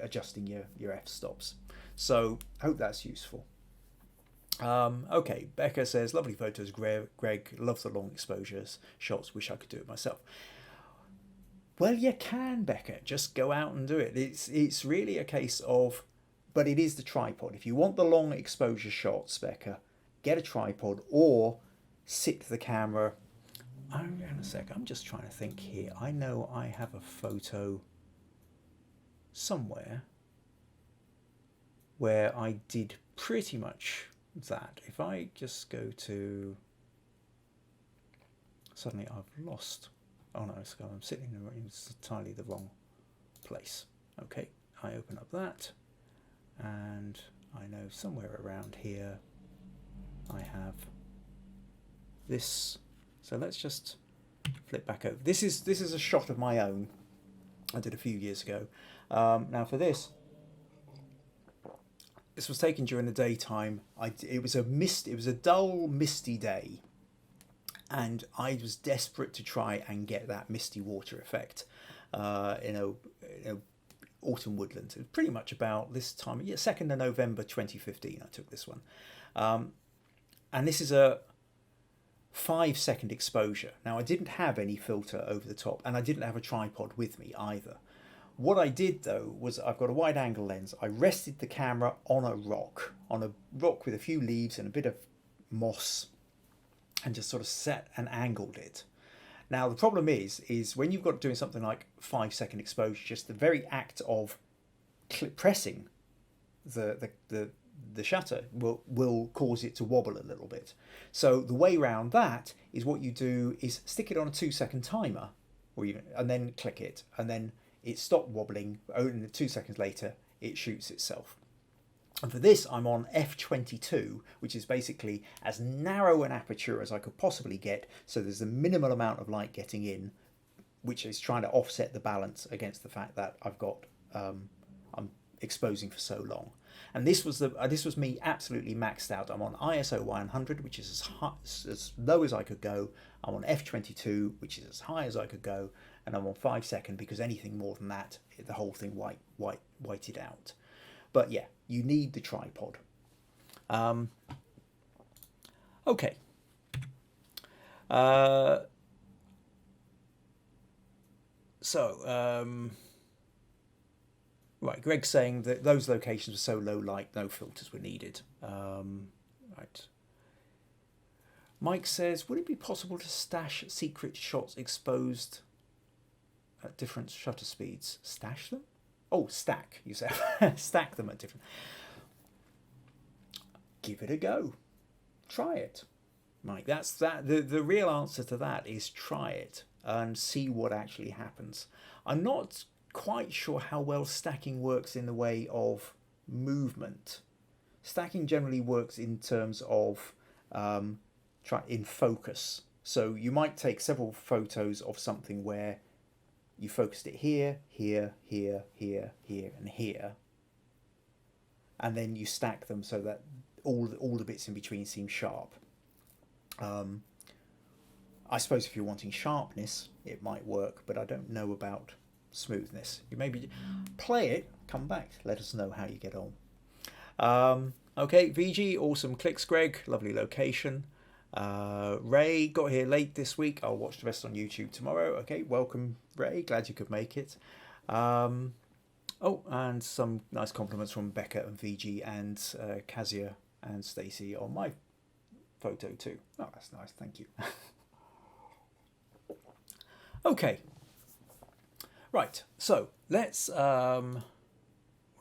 adjusting your f-stops. So I hope that's useful. Okay, Becca says lovely photos, Greg, love the long exposures shots, wish I could do it myself. Well, you can, Becca. Just go out and do it. It's really a case of, but it is the tripod. If you want the long exposure shots, Becca, get a tripod or sit the camera. Hang on a sec. I'm just trying to think here. I know I have a photo somewhere where I did pretty much that. If I just go to, suddenly I've lost. Oh no, I'm sitting in entirely the wrong place. Okay, I open up that, and I know somewhere around here I have this. So let's just flip back over. This is a shot of my own I did a few years ago. Now for this was taken during the daytime. It was a dull, misty day. And I was desperate to try and get that misty water effect in autumn woodland. It was pretty much about this time, 2nd of November 2015 I took this one. And this is a 5-second exposure. Now I didn't have any filter over the top, and I didn't have a tripod with me either. What I did though was, I've got a wide angle lens. I rested the camera on a rock with a few leaves and a bit of moss, and just sort of set and angled it. Now the problem is when you've got doing something like 5-second exposure, just the very act of pressing the shutter will cause it to wobble a little bit. So the way around that is, what you do is stick it on a 2-second timer, and then click it, and then it stopped wobbling. Only 2 seconds later it shoots itself. And for this, I'm on f22, which is basically as narrow an aperture as I could possibly get. So there's a minimal amount of light getting in, which is trying to offset the balance against the fact that I've got I'm exposing for so long. And this was me absolutely maxed out. I'm on ISO 100, which is as low as I could go. I'm on f22, which is as high as I could go, and I'm on 5-second because anything more than that, the whole thing whited out. But yeah, you need the tripod. Okay. Right, Greg's saying that those locations were so low light, no filters were needed. Right. Mike says, would it be possible to stash secret shots exposed at different shutter speeds? Stash them? Oh, stack, you say. Stack them at different. Give it a go. Try it. Right, that's that. The real answer to that is try it and see what actually happens. I'm not quite sure how well stacking works in the way of movement. Stacking generally works in terms of in focus. So you might take several photos of something where you focused it here, here, here, here, here, and here, and then you stack them so that all the bits in between seem sharp. I suppose if you're wanting sharpness, it might work, but I don't know about smoothness. You maybe play it, come back, let us know how you get on. Okay, VG, awesome clicks, Greg, lovely location. Ray got here late this week. I'll watch the rest on YouTube tomorrow. Okay, welcome, Ray. Glad you could make it. Oh, and some nice compliments from Becca and VG and Kazia and Stacey on my photo too. Oh, that's nice. Thank you. Okay. Right. So let's. What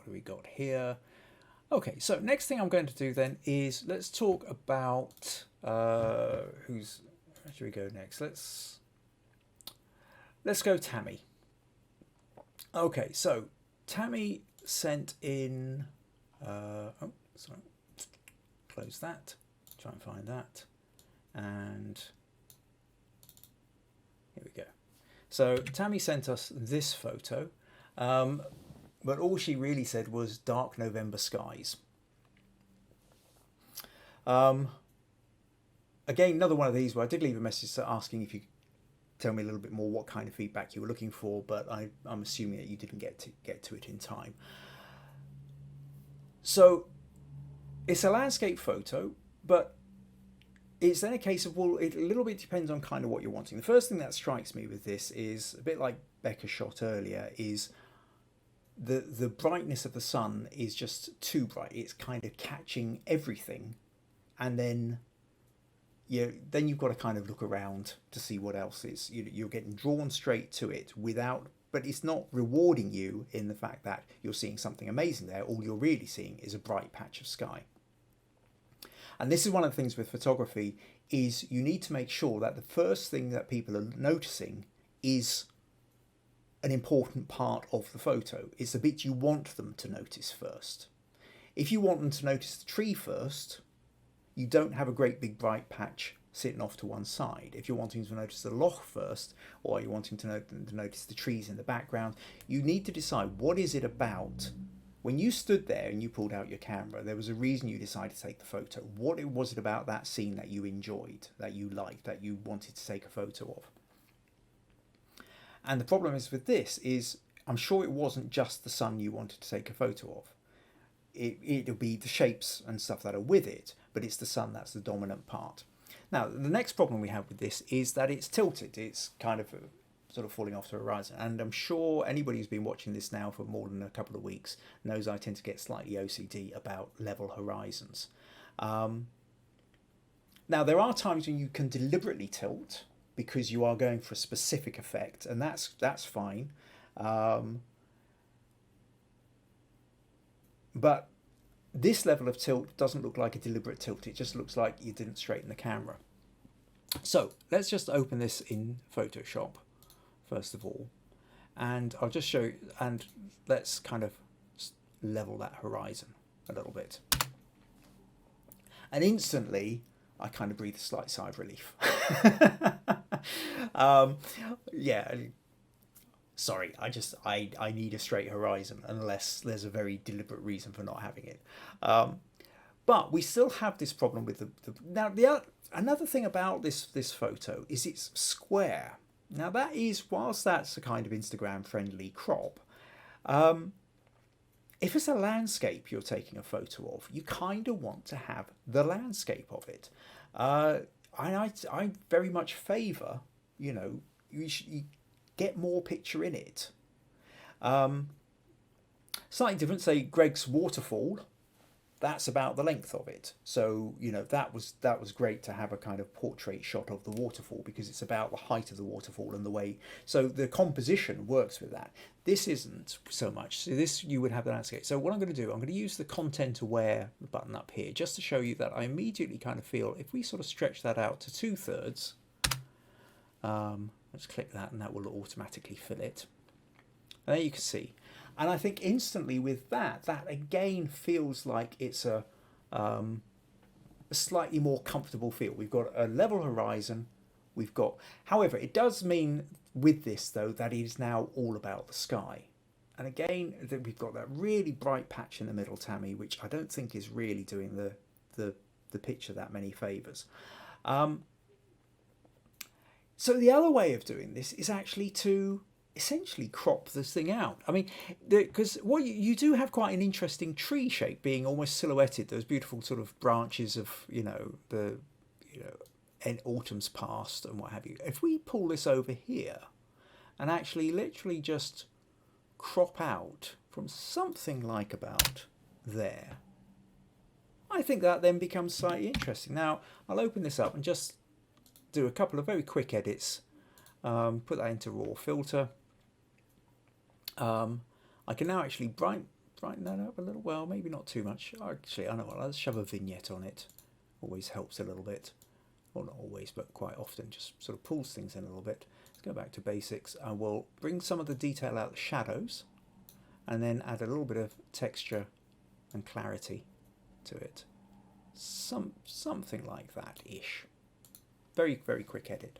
do we got here? Okay. So next thing I'm going to do then is let's talk about where should we go next? Let's go Tammy. Okay. So Tammy sent in. Oh, sorry. Close that. Try and find that, and here we go. So Tammy sent us this photo, but all she really said was dark November skies. Again, another one of these where I did leave a message asking if you could tell me a little bit more what kind of feedback you were looking for, but I'm assuming that you didn't get to it in time. So it's a landscape photo, but it's then a case of, well, it a little bit depends on kind of what you're wanting. The first thing that strikes me with this is, a bit like Becca shot earlier, is the brightness of the sun is just too bright. It's kind of catching everything, and then you've got to kind of look around to see what else is. You're getting drawn straight to it but it's not rewarding you in the fact that you're seeing something amazing there. All you're really seeing is a bright patch of sky. And this is one of the things with photography, is you need to make sure that the first thing that people are noticing is an important part of the photo. It's the bit you want them to notice first. If you want them to notice the tree first, you don't have a great big bright patch sitting off to one side. If you're wanting to notice the loch first, or you're wanting to notice the trees in the background, you need to decide, what is it about? When you stood there and you pulled out your camera, there was a reason you decided to take the photo. What was it about that scene that you enjoyed, that you liked, that you wanted to take a photo of? And the problem is with this is, I'm sure it wasn't just the sun you wanted to take a photo of. It'll be the shapes and stuff that are with it, but it's the sun that's the dominant part. Now, the next problem we have with this is that it's tilted. It's kind of sort of falling off the horizon. And I'm sure anybody who's been watching this now for more than a couple of weeks knows I tend to get slightly OCD about level horizons. Now, there are times when you can deliberately tilt because you are going for a specific effect, and that's fine. But this level of tilt doesn't look like a deliberate tilt. It just looks like you didn't straighten the camera. So let's just open this in Photoshop first of all, and I'll just show you, and let's kind of level that horizon a little bit. And instantly I kind of breathe a slight sigh of relief. Yeah, sorry, I need a straight horizon unless there's a very deliberate reason for not having it. But we still have this problem with another thing about this photo is it's square. Now that is, whilst that's a kind of Instagram friendly crop, if it's a landscape you're taking a photo of, you kind of want to have the landscape of it. I very much favour, you get more picture in it. Slightly different, say Greg's waterfall, that's about the length of it. So, that was great to have a kind of portrait shot of the waterfall because it's about the height of the waterfall and the way. So the composition works with that. This isn't so much. So this, you would have the landscape. So what I'm going to do, I'm going to use the content aware button up here just to show you that I immediately kind of feel, if we sort of stretch that out to 2/3, let's click that and that will automatically fill it. And there you can see. And I think instantly with that, that again feels like it's a slightly more comfortable feel. We've got a level horizon. We've got, however, it does mean with this though that it is now all about the sky. And again, that we've got that really bright patch in the middle, Tammy, which I don't think is really doing the picture that many favours. So the other way of doing this is actually to essentially crop this thing out. I mean, because what you do have quite an interesting tree shape being almost silhouetted. Those beautiful sort of branches of, and autumn's past and what have you. If we pull this over here and actually literally just crop out from something like about there, I think that then becomes slightly interesting. Now, I'll open this up and just do a couple of very quick edits. Put that into raw filter. I can now actually brighten that up a little. Well, maybe not too much. Actually, I know what, let's shove a vignette on it. Always helps a little bit. Well, not always, but quite often, just sort of pulls things in a little bit. Let's go back to basics. I will bring some of the detail out, the shadows, and then add a little bit of texture and clarity to it. Something like that-ish. Very, very quick edit.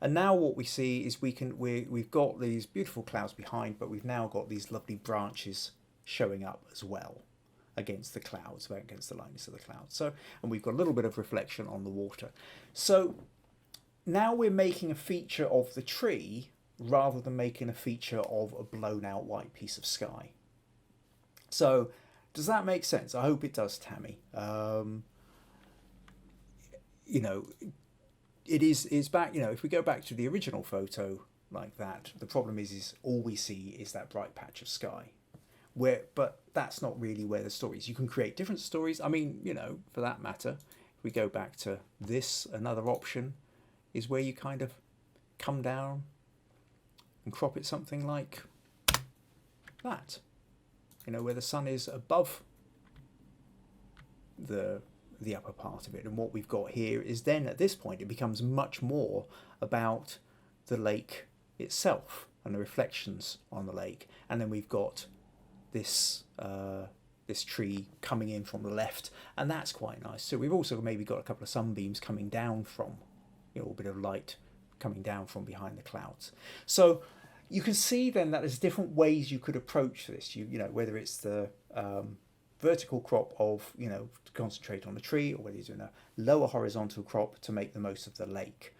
And now what we see is we've got these beautiful clouds behind, but we've now got these lovely branches showing up as well against the clouds, against the lightness of the clouds. So, and we've got a little bit of reflection on the water. So now we're making a feature of the tree rather than making a feature of a blown out white piece of sky. So does that make sense? I hope it does, Tammy. It's back, if we go back to the original photo like that, the problem is all we see is that bright patch of sky. But that's not really where the story is. You can create different stories. I mean, for that matter, if we go back to this, another option is where you kind of come down and crop it something like that. Where the sun is above the upper part of it. And what we've got here is then at this point, it becomes much more about the lake itself and the reflections on the lake. And then we've got this tree coming in from the left, and that's quite nice. So we've also maybe got a couple of sunbeams coming down from, a bit of light coming down from behind the clouds. So you can see then that there's different ways you could approach this. Whether it's the vertical crop of, to concentrate on the tree, or whether you're doing a lower horizontal crop to make the most of the lake.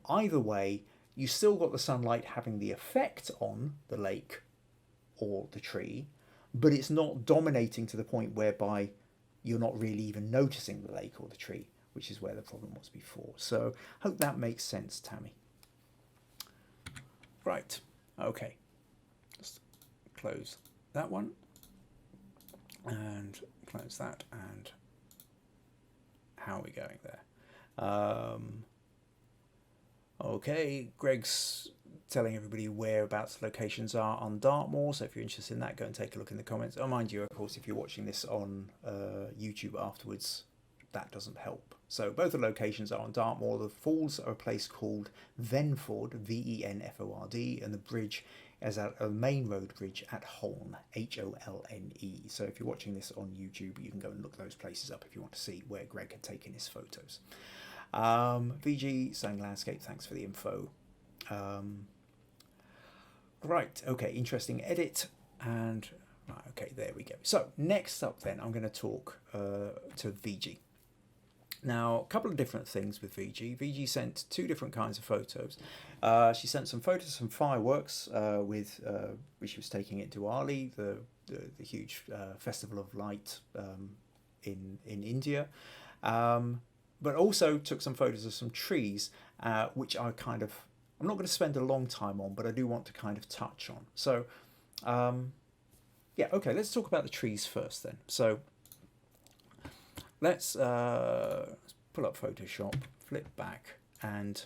Either way, you still got the sunlight having the effect on the lake or the tree, but it's not dominating to the point whereby you're not really even noticing the lake or the tree, which is where the problem was before. So hope that makes sense, Tammy. Right, okay. Just close that one and close that, and how are we going there? Okay, Greg's telling everybody whereabouts locations are on Dartmoor, so if you're interested in that, go and take a look in the comments. Oh, mind you, of course, if you're watching this on YouTube afterwards, that doesn't help. So both the locations are on Dartmoor. The falls are a place called Venford, Venford, and the bridge is at a main road bridge at Holne, Holne. So if you're watching this on YouTube, you can go and look those places up if you want to see where Greg had taken his photos. VG saying landscape, thanks for the info. Right, okay, interesting edit, and right, okay, there we go. So next up then, I'm going to talk to VG. Now, a couple of different things with VG. VG sent two different kinds of photos. She sent some photos of some fireworks which she was taking into Diwali, the huge festival of light in India. But also took some photos of some trees, which I'm not going to spend a long time on, but I do want to kind of touch on. So, yeah, okay, let's talk about the trees first then. So, let's pull up Photoshop, flip back, and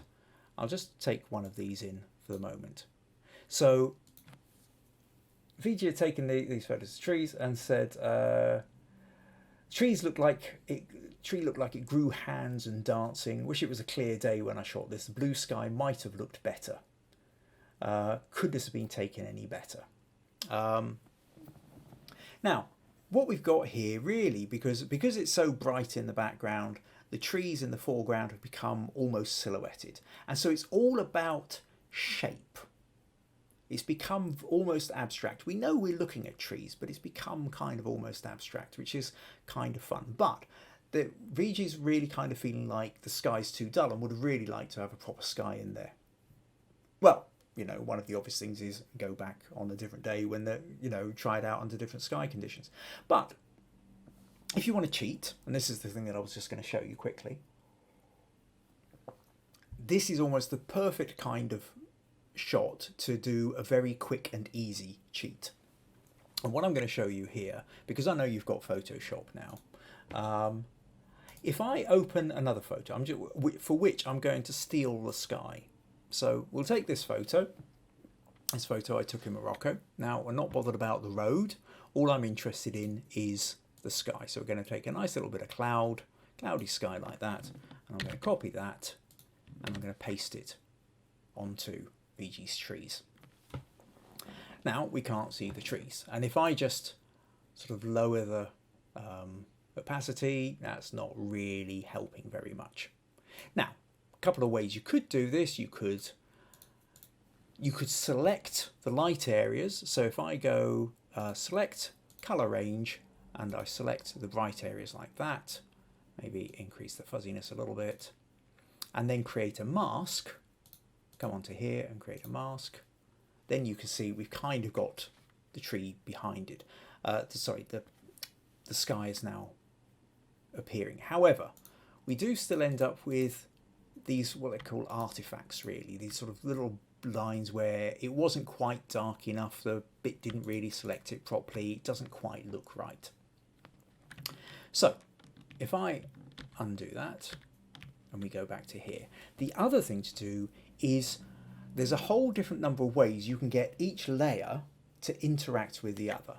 I'll just take one of these in for the moment. So VG had taken these photos of trees and said, tree looked like it grew hands and dancing. Wish it was a clear day when I shot this. The blue sky might have looked better. Could this have been taken any better? Now, what we've got here really, because it's so bright in the background, the trees in the foreground have become almost silhouetted. And so it's all about shape. It's become almost abstract. We know we're looking at trees, but it's become kind of almost abstract, which is kind of fun. But the VG's really kind of feeling like the sky's too dull and would have really liked to have a proper sky in there. Well, you know, one of the obvious things is go back on a different day when the, you know, try it out under different sky conditions. But if you want to cheat, and this is the thing that I was just going to show you quickly, this is almost the perfect kind of shot to do a very quick and easy cheat. And what I'm going to show you here, because I know you've got Photoshop now, if I open another photo, for which I'm going to steal the sky. So we'll take this photo I took in Morocco. Now, we're not bothered about the road. All I'm interested in is the sky. So we're going to take a nice little bit of cloudy sky like that, and I'm going to copy that, and I'm going to paste it onto VG's trees. Now, we can't see the trees. And if I just sort of lower the opacity, that's not really helping very much. Now, a couple of ways you could do this. You could select the light areas. So if I go select color range and I select the bright areas like that, maybe increase the fuzziness a little bit, and then create a mask, come onto here and create a mask, then you can see we've kind of got the tree behind it. The sky is now appearing. However, we do still end up with these, what they call artifacts really, these sort of little lines where it wasn't quite dark enough, the bit didn't really select it properly, it doesn't quite look right. So if I undo that and we go back to here, the other thing to do is there's a whole different number of ways you can get each layer to interact with the other.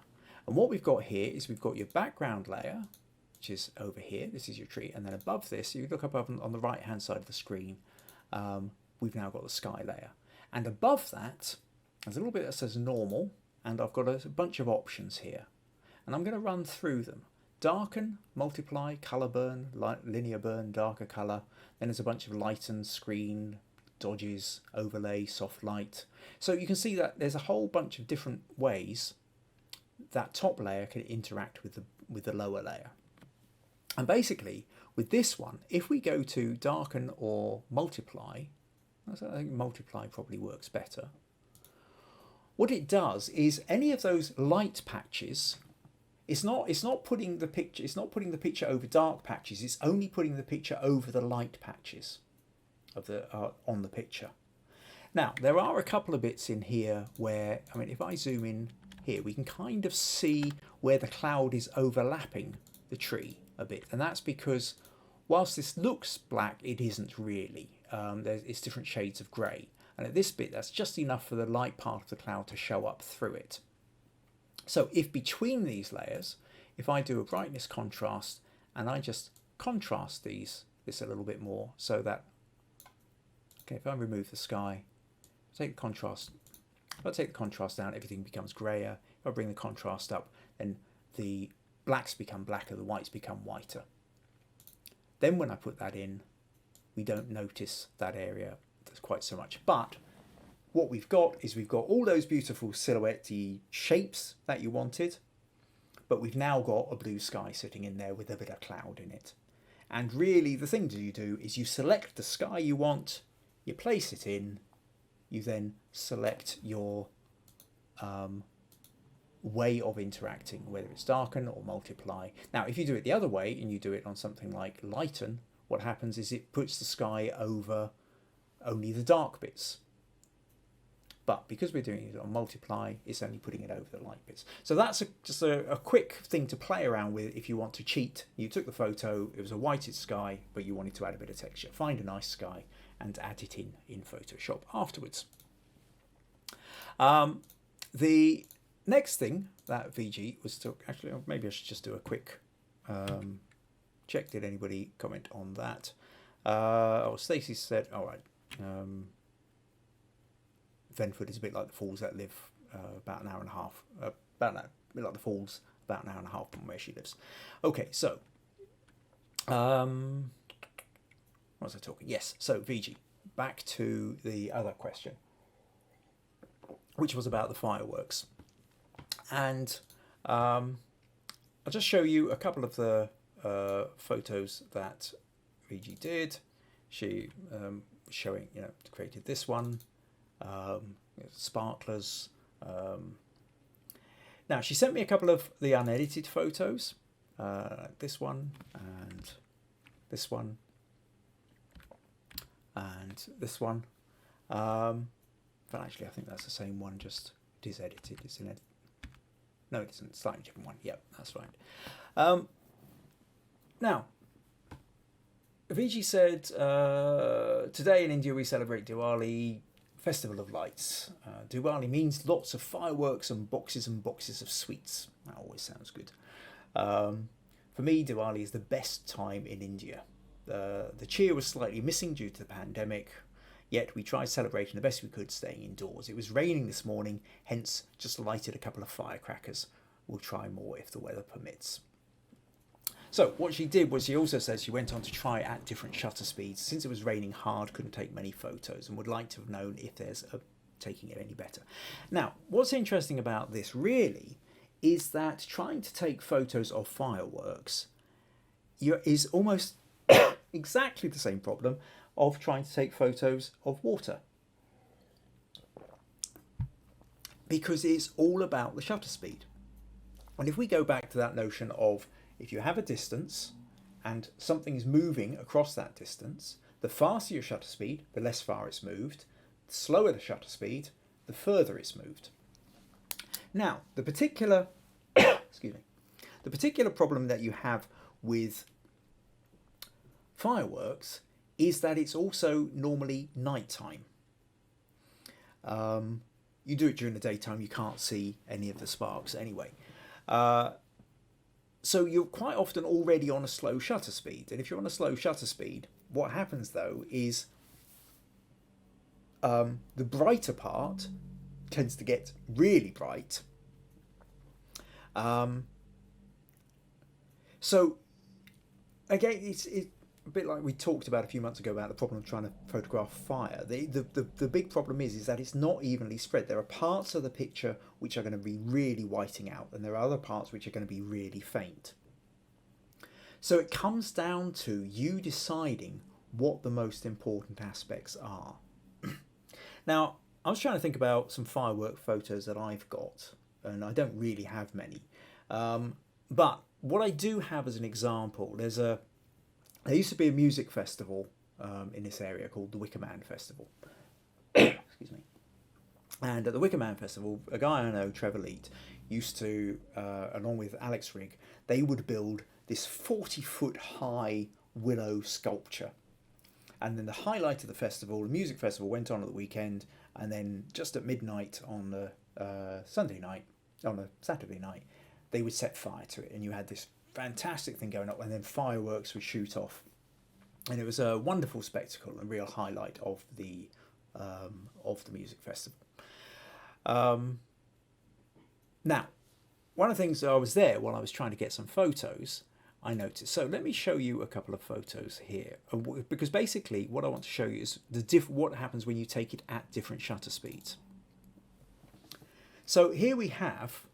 And what we've got here is we've got your background layer, which is over here, this is your tree, and then above this, you look up on the right hand side of the screen, we've now got the sky layer. And above that, there's a little bit that says normal, and I've got a bunch of options here. And I'm going to run through them. Darken, multiply, color burn, linear burn, darker color. Then there's a bunch of lighten, screen, dodges, overlay, soft light. So you can see that there's a whole bunch of different ways that top layer can interact with the lower layer. And basically, with this one, if we go to darken or multiply, I think multiply probably works better. What it does is any of those light patches, it's not putting the picture over dark patches. It's only putting the picture over the light patches of the on the picture. Now there are a couple of bits in here where, I mean, if I zoom in here, we can kind of see where the cloud is overlapping the tree a bit, and that's because whilst this looks black, it isn't really. It's different shades of grey, and at this bit that's just enough for the light part of the cloud to show up through it. So if between these layers, if I do a brightness contrast and I just contrast this a little bit more, so that, okay, if I remove the sky, take the contrast, if I take the contrast down, everything becomes grayer. If I bring the contrast up, then the blacks become blacker, the whites become whiter. Then when I put that in, we don't notice that area quite so much. But what we've got is we've got all those beautiful silhouette-y shapes that you wanted, but we've now got a blue sky sitting in there with a bit of cloud in it. And really the thing that you do is you select the sky you want, you place it in, you then select your way of interacting, whether it's darken or multiply. Now if you do it the other way and you do it on something like lighten, what happens is it puts the sky over only the dark bits. But because we're doing it on multiply, it's only putting it over the light bits. So that's just a quick thing to play around with if you want to cheat. You took the photo, it was a whited sky, but you wanted to add a bit of texture. Find a nice sky and add it in Photoshop afterwards. The next thing that VG was to actually, or maybe I should just do a quick check. Did anybody comment on that? Stacey said, all right, Venford is a bit like the falls that live about an hour and a half, a bit like the falls about an hour and a half from where she lives. Okay, so, what was I talking? Yes, so VG, back to the other question, which was about the fireworks. And I'll just show you a couple of the photos that VG did. She showing, created this one, sparklers. Now, she sent me a couple of the unedited photos, this one and this one and this one. But actually, I think that's the same one, just it is edited. It's in edit. No, it isn't. Slightly different one. Yep, that's right. Now, VG said, today in India we celebrate Diwali, Festival of Lights. Diwali means lots of fireworks and boxes of sweets. That always sounds good. For me, Diwali is the best time in India. The cheer was slightly missing due to the pandemic, yet we tried celebrating the best we could, staying indoors. It was raining this morning, hence just lighted a couple of firecrackers. We'll try more if the weather permits. So what she did was, she also said she went on to try at different shutter speeds. Since it was raining hard, couldn't take many photos and would like to have known if there's taking it any better. Now, what's interesting about this really is that trying to take photos of fireworks is almost exactly the same problem of trying to take photos of water. Because it's all about the shutter speed. And if we go back to that notion of, if you have a distance and something is moving across that distance, the faster your shutter speed, the less far it's moved. The slower the shutter speed, the further it's moved. Now, the particular the particular problem that you have with fireworks is that it's also normally nighttime. You do it during the daytime, you can't see any of the sparks anyway. So you're quite often already on a slow shutter speed. And if you're on a slow shutter speed, what happens though is the brighter part tends to get really bright. So again, it's a bit like we talked about a few months ago about the problem of trying to photograph fire. The big problem is that it's not evenly spread. There are parts of the picture which are going to be really whiting out, and there are other parts which are going to be really faint. So it comes down to you deciding what the most important aspects are. Now, I was trying to think about some firework photos that I've got, and I don't really have many. But what I do have as an example, there used to be a music festival in this area called the Wicker Man Festival. Excuse me. And at the Wicker Man Festival, a guy I know, Trevor Leet, used to, along with Alex Rigg, they would build this 40-foot high willow sculpture. And then the highlight of the festival, the music festival, went on at the weekend, and then just at midnight on the Saturday night, they would set fire to it, and you had this fantastic thing going up, and then fireworks would shoot off, and it was a wonderful spectacle and real highlight of the music festival. Now, one of the things I was there while I was trying to get some photos, I noticed. So let me show you a couple of photos here, because basically what I want to show you is what happens when you take it at different shutter speeds. So here we have,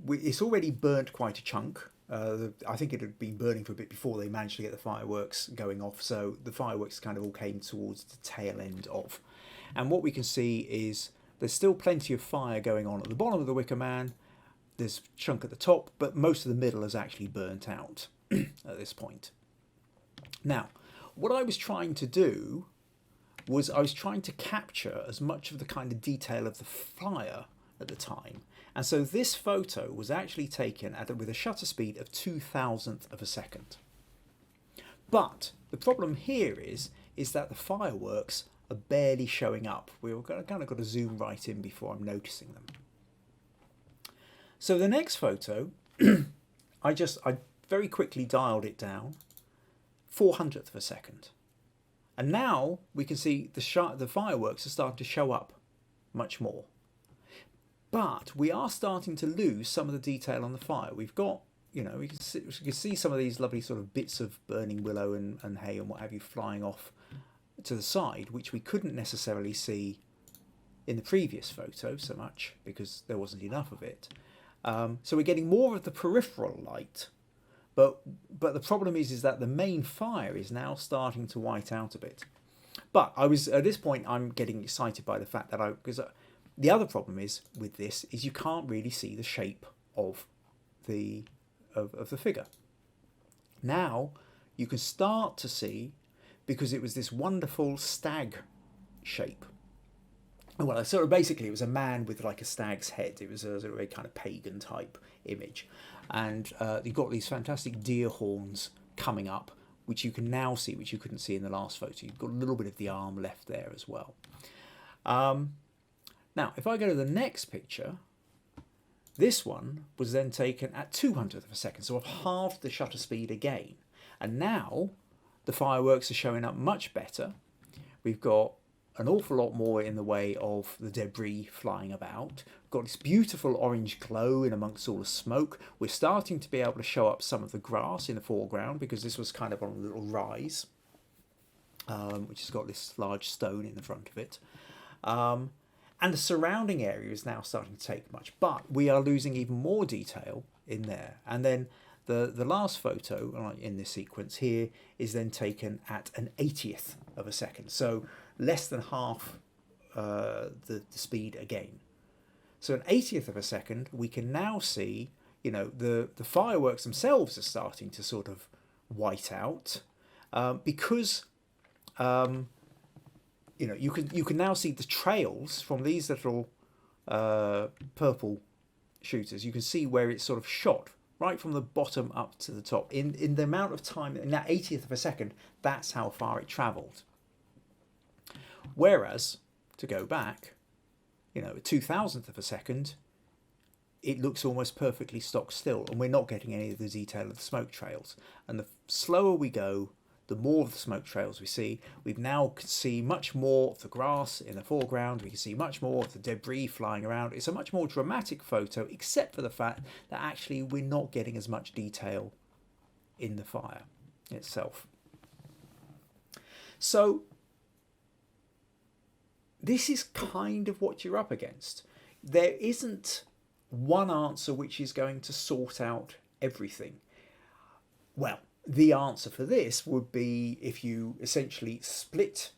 it's already burnt quite a chunk. I think it had been burning for a bit before they managed to get the fireworks going off, so the fireworks kind of all came towards the tail end of. And what we can see is there's still plenty of fire going on at the bottom of the Wicker Man. There's a chunk at the top, but most of the middle is actually burnt out at this point. Now, what I was trying to do was I was trying to capture as much of the kind of detail of the fire at the time. And so this photo was actually taken with a shutter speed of 0.002 of a second. But the problem here is that the fireworks are barely showing up. We've kind of got to zoom right in before I'm noticing them. So the next photo, I very quickly dialed it down, 400th of a second. And now we can see the fireworks are starting to show up much more. But we are starting to lose some of the detail on the fire. We've got, you know, we can see some of these lovely sort of bits of burning willow and hay and what have you flying off to the side, which we couldn't necessarily see in the previous photo so much because there wasn't enough of it. So we're getting more of the peripheral light, but the problem is that the main fire is now starting to white out a bit. But at this point I'm getting excited by the fact that because the other problem is with this is you can't really see the shape of the figure. Now you can start to see, because it was this wonderful stag shape. Well, sort of basically it was a man with like a stag's head. It was a sort of a kind of pagan type image. And you've got these fantastic deer horns coming up, which you can now see, which you couldn't see in the last photo. You've got a little bit of the arm left there as well. Now, if I go to the next picture, this one was then taken at 200th of a second. So I've halved the shutter speed again. And now the fireworks are showing up much better. We've got an awful lot more in the way of the debris flying about. We've got this beautiful orange glow in amongst all the smoke. We're starting to be able to show up some of the grass in the foreground because this was kind of on a little rise, which has got this large stone in the front of it. And the surrounding area is now starting to take much, but we are losing even more detail in there. And then the last photo in this sequence here is then taken at an 80th of a second. So less than half the speed again. So an 80th of a second, we can now see, you know, the fireworks themselves are starting to sort of white out because you know, you can now see the trails from these little purple shooters. You can see where it's sort of shot right from the bottom up to the top in the amount of time in that 80th of a second. That's how far it travelled. Whereas, to go back, you know, a 2000th of a second, it looks almost perfectly stock still, and we're not getting any of the detail of the smoke trails. And the slower we go, the more of the smoke trails we see. We now can see much more of the grass in the foreground. We can see much more of the debris flying around. It's a much more dramatic photo, except for the fact that actually we're not getting as much detail in the fire itself. So this is kind of what you're up against. There isn't one answer which is going to sort out everything. Well, the answer for this would be if you essentially split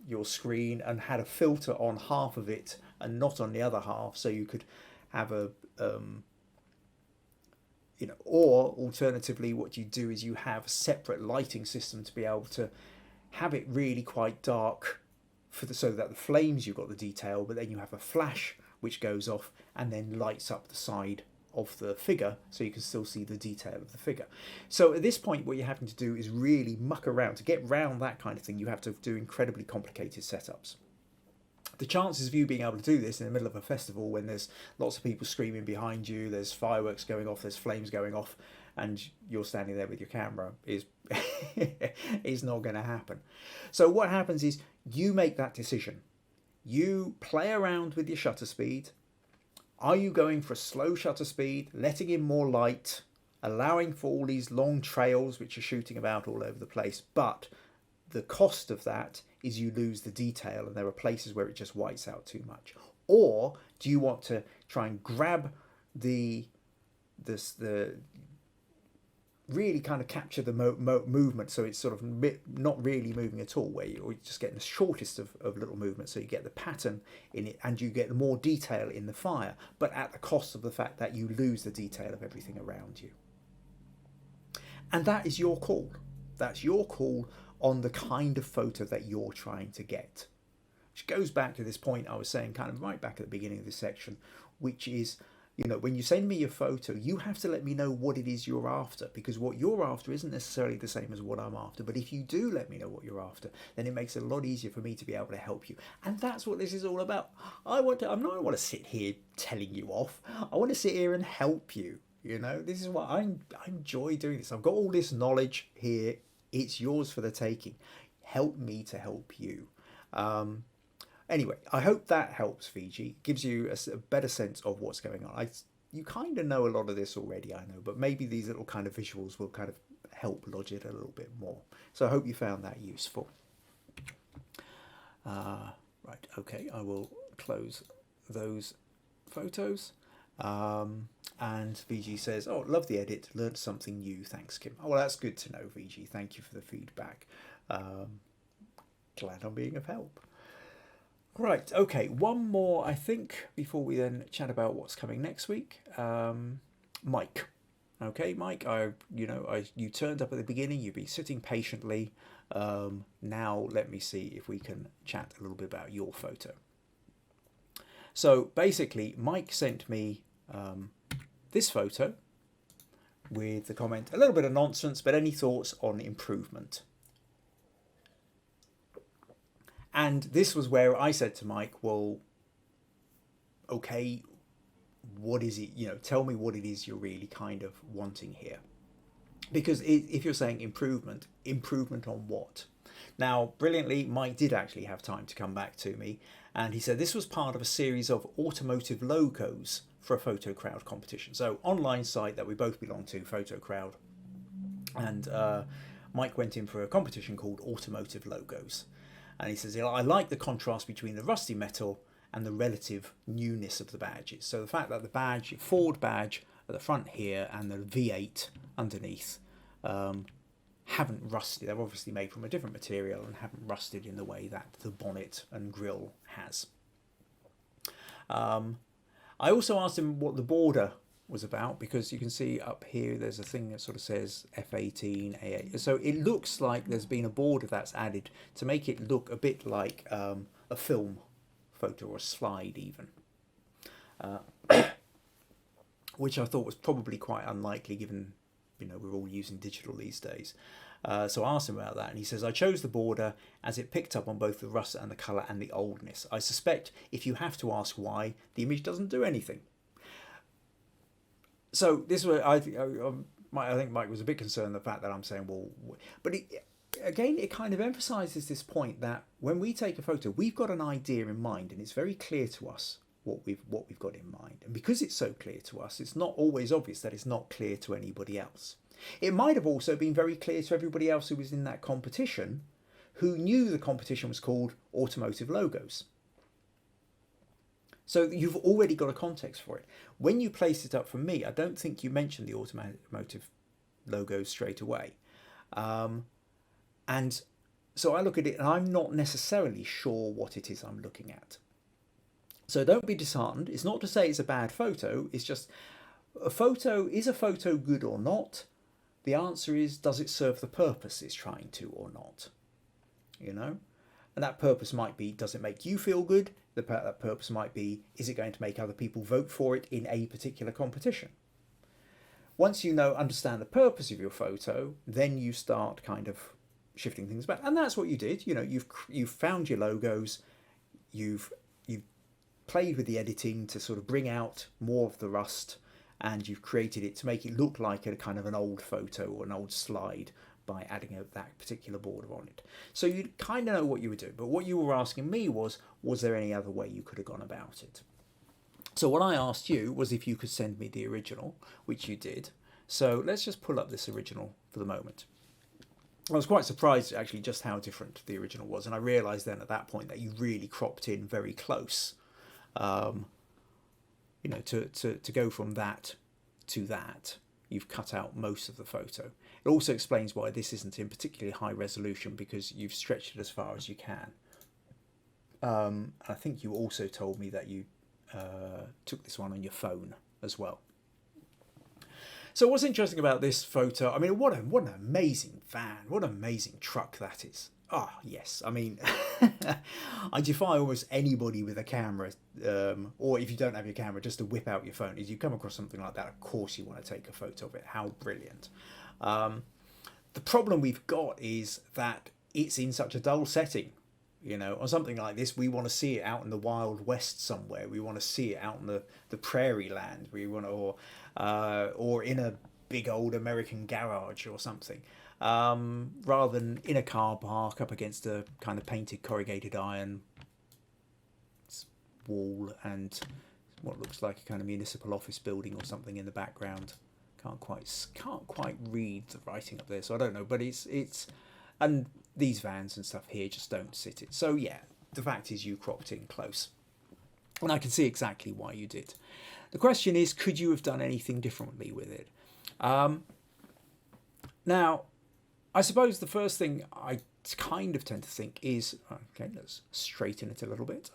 your screen and had a filter on half of it and not on the other half, so you could have a you know, or alternatively what you do is you have a separate lighting system to be able to have it really quite dark so that the flames, you've got the detail, but then you have a flash which goes off and then lights up the side of the figure so you can still see the detail of the figure. So at this point what you're having to do is really muck around. To get round that kind of thing, you have to do incredibly complicated setups. The chances of you being able to do this in the middle of a festival when there's lots of people screaming behind you, there's fireworks going off, there's flames going off, and you're standing there with your camera is is not going to happen. So what happens is you make that decision. You play around with your shutter speed. Are you going for a slow shutter speed, letting in more light, allowing for all these long trails which are shooting about all over the place, but the cost of that is you lose the detail and there are places where it just whites out too much? Or do you want to try and grab the really kind of capture the movement so it's sort of not really moving at all, where you're just getting the shortest of little movements, so you get the pattern in it and you get more detail in the fire, but at the cost of the fact that you lose the detail of everything around you? And that is your call. That's your call on the kind of photo that you're trying to get. Which goes back to this point I was saying kind of right back at the beginning of this section, which is You know, when you send me your photo, you have to let me know what it is you're after, because what you're after isn't necessarily the same as what I'm after. But if you do let me know what you're after, then it makes it a lot easier for me to be able to help you. And that's what this is all about. I don't want to sit here telling you off. I want to sit here and help you. You know, this is what I enjoy doing this. I've got all this knowledge here. It's yours for the taking. Help me to help you. Anyway, I hope that helps, Fiji. Gives you a better sense of what's going on. You kind of know a lot of this already, I know, but maybe these little kind of visuals will kind of help lodge it a little bit more. So I hope you found that useful. Right, okay, I will close those photos. And VG says, oh, love the edit, learned something new, thanks Kim. Oh, well, that's good to know, VG. Thank you for the feedback. Glad I'm being of help. Right, okay, one more, I think, before we then chat about what's coming next week. Mike. Okay, Mike, you turned up at the beginning, you've been sitting patiently. Now let me see if we can chat a little bit about your photo. So basically, Mike sent me this photo with the comment, a little bit of nonsense, but any thoughts on improvement? And this was where I said to Mike, well, okay, what is it, tell me what it is you're really kind of wanting here. Because if you're saying improvement on what? Now, brilliantly, Mike did actually have time to come back to me, and he said this was part of a series of automotive logos for a photo crowd competition. So online site that we both belong to, Photo Crowd, and Mike went in for a competition called Automotive Logos. And he says, I like the contrast between the rusty metal and the relative newness of the badges. So the fact that the badge, Ford badge at the front here and the V8 underneath haven't rusted. They're obviously made from a different material and haven't rusted in the way that the bonnet and grille has. I also asked him what the border was about, because you can see up here there's a thing that sort of says F18, A8. So it looks like there's been a border that's added to make it look a bit like a film photo or a slide even. Which I thought was probably quite unlikely given, we're all using digital these days. So I asked him about that, and he says, I chose the border as it picked up on both the rust and the colour and the oldness. I suspect if you have to ask why, the image doesn't do anything. So this was, I think Mike was a bit concerned the fact that I'm saying, well, but it kind of emphasises this point that when we take a photo, we've got an idea in mind, and it's very clear to us what we've got in mind. And because it's so clear to us, it's not always obvious that it's not clear to anybody else. It might have also been very clear to everybody else who was in that competition, who knew the competition was called Automotive Logos. So you've already got a context for it. When you placed it up for me, I don't think you mentioned the automotive logos straight away. And so I look at it and I'm not necessarily sure what it is I'm looking at. So don't be disheartened. It's not to say it's a bad photo. It's just is a photo good or not? The answer is, does it serve the purpose it's trying to or not? And that purpose might be, does it make you feel good? That purpose might be, is it going to make other people vote for it in a particular competition? Once you understand the purpose of your photo, then you start kind of shifting things back. And that's what you did. You've found your logos, you've played with the editing to sort of bring out more of the rust, and you've created it to make it look like a kind of an old photo or an old slide by adding that particular border on it. So you kind of know what you were doing, but what you were asking me was there any other way you could have gone about it? So what I asked you was if you could send me the original, which you did. So let's just pull up this original for the moment. I was quite surprised actually just how different the original was, and I realised then at that point that you really cropped in very close, to go from that to that. You've cut out most of the photo. It also explains why this isn't in particularly high resolution, because you've stretched it as far as you can. I think you also told me that you took this one on your phone as well. So what's interesting about this photo, I mean, what an amazing van, what an amazing truck that is. Ah, yes. I mean, I defy almost anybody with a camera, or if you don't have your camera, just to whip out your phone. If you come across something like that, of course you want to take a photo of it. How brilliant. Um, the problem we've got is that it's in such a dull setting. You know, on something like this, we want to see it out in the Wild West somewhere. We want to see it out in the prairie land. We want to, or in a big old American garage or something, rather than in a car park up against a kind of painted corrugated iron wall and what looks like a kind of municipal office building or something in the background. Can't quite read the writing up there, so I don't know. But it's and these vans and stuff here just don't sit it. So yeah, the fact is you cropped in close. And I can see exactly why you did. The question is, could you have done anything differently with it? Now, I suppose the first thing I kind of tend to think is, okay, let's straighten it a little bit.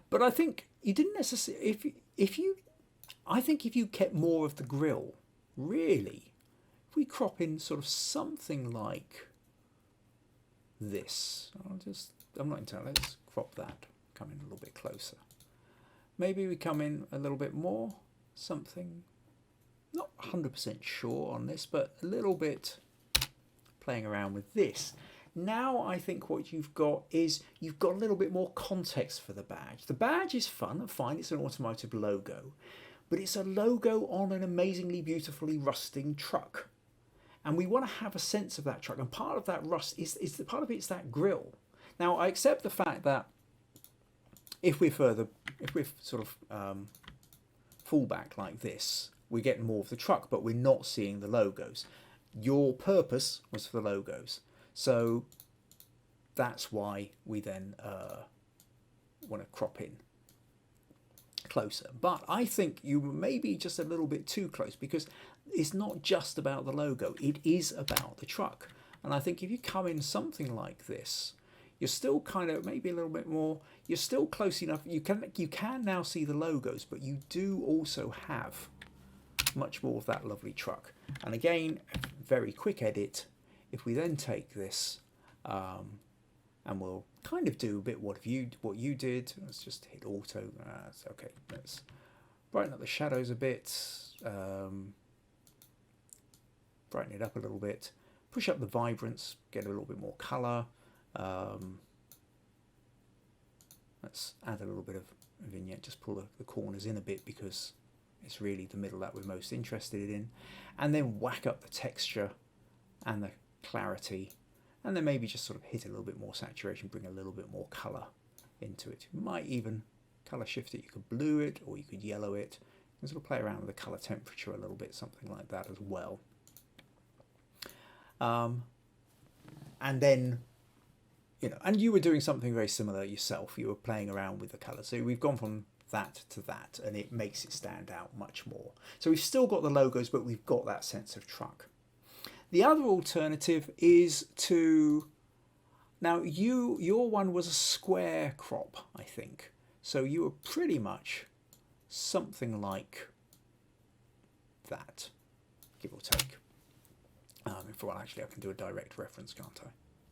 But I think you didn't necessarily, I think if you kept more of the grill, really, if we crop in sort of something like this, I'm not entirely, let's crop that, come in a little bit closer. Maybe we come in a little bit more, something, not 100% sure on this, but a little bit playing around with this. Now I think what you've got is you've got a little bit more context for the badge. The badge is fun and fine, it's an automotive logo, but it's a logo on an amazingly beautifully rusting truck. And we want to have a sense of that truck, and part of that rust is part of it's that grille. Now I accept the fact that if we're sort of full back like this, we're getting more of the truck, but we're not seeing the logos. Your purpose was for the logos, so that's why we then want to crop in closer. But I think you may be just a little bit too close, because it's not just about the logo, it is about the truck. And I think if you come in something like this, you're still kind of maybe a little bit more, you're still close enough, you can now see the logos, but you do also have much more of that lovely truck. And again, very quick edit, if we then take this and we'll kind of do a bit what you did. Let's just hit auto. Okay, let's brighten up the shadows a bit, brighten it up a little bit, push up the vibrance, get a little bit more color. Let's add a little bit of vignette, just pull the corners in a bit, because it's really the middle that we're most interested in, and then whack up the texture and the clarity, and then maybe just sort of hit a little bit more saturation, bring a little bit more color into it. You might even color shift it. You could blue it or you could yellow it. You can sort of play around with the color temperature a little bit, something like that as well. And then, and you were doing something very similar yourself. You were playing around with the color. So we've gone from that to that, and it makes it stand out much more. So we've still got the logos, but we've got that sense of truck. The other alternative is to, now your one was a square crop, I think. So you were pretty much something like that, give or take. Well, actually, I can do a direct reference, can't I?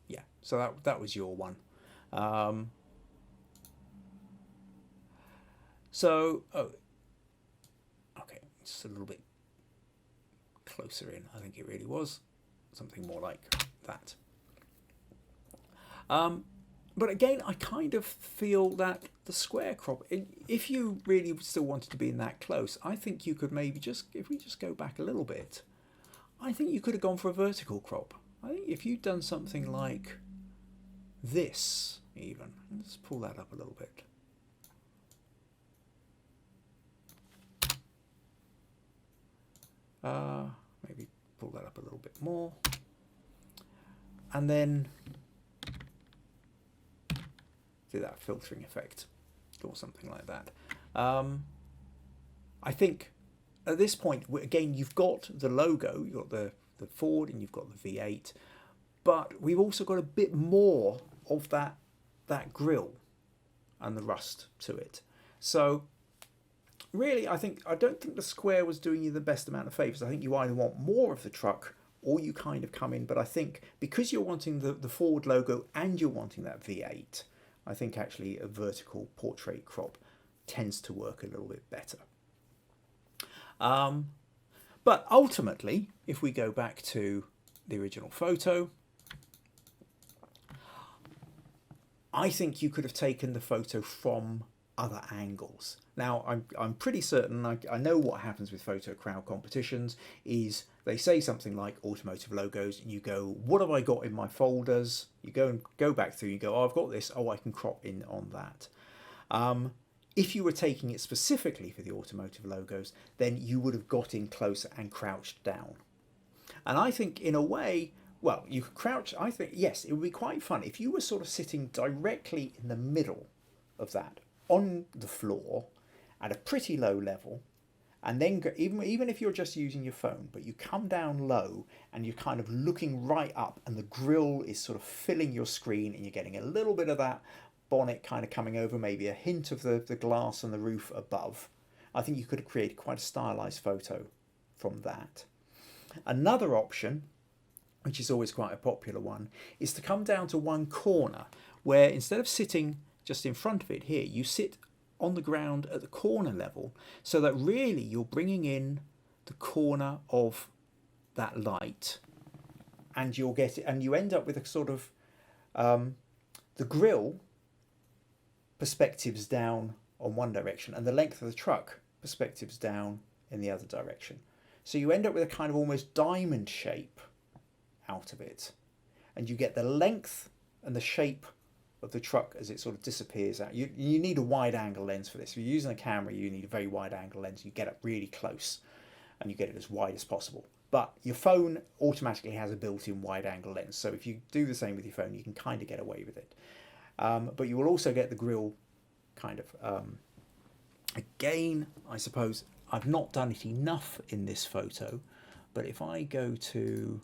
Yeah, so that was your one. Okay, just a little bit closer in. I think it really was something more like that. But again, I kind of feel that the square crop, if you really still wanted to be in that close, I think you could maybe if we just go back a little bit, I think you could have gone for a vertical crop. I think if you'd done something like this, even, let's pull that up a little bit. Maybe pull that up a little bit more, and then do that filtering effect or something like that. I think at this point, again, you've got the logo, you've got the Ford, and you've got the V8, but we've also got a bit more of that grille and the rust to it. So really, I don't think the square was doing you the best amount of favours. I think you either want more of the truck or you kind of come in. But I think because you're wanting the forward logo and you're wanting that V8, I think actually a vertical portrait crop tends to work a little bit better. But ultimately, if we go back to the original photo, I think you could have taken the photo from other angles. Now, I'm pretty certain, I know what happens with photo crowd competitions is they say something like automotive logos and you go, what have I got in my folders? You go back through, you go, oh, I've got this, oh, I can crop in on that. If you were taking it specifically for the automotive logos, then you would have got in closer and crouched down. And I think in a way, well, you could crouch, I think, yes, it would be quite fun if you were sort of sitting directly in the middle of that, on the floor, at a pretty low level, and then even if you're just using your phone, but you come down low and you're kind of looking right up and the grill is sort of filling your screen and you're getting a little bit of that bonnet kind of coming over, maybe a hint of the glass and the roof above. I think you could have created quite a stylized photo from that. Another option, which is always quite a popular one, is to come down to one corner where instead of sitting just in front of it here, you sit on the ground at the corner level, so that really you're bringing in the corner of that light, and you'll get it, and you end up with a sort of the grille perspectives down on one direction and the length of the truck perspectives down in the other direction. So you end up with a kind of almost diamond shape out of it, and you get the length and the shape of the truck as it sort of disappears out. You need a wide angle lens for this. If you're using a camera, you need a very wide angle lens. You get up really close and you get it as wide as possible. But your phone automatically has a built-in wide angle lens. So if you do the same with your phone, you can kind of get away with it. But you will also get the grille kind of, again, I suppose I've not done it enough in this photo, but if I go to,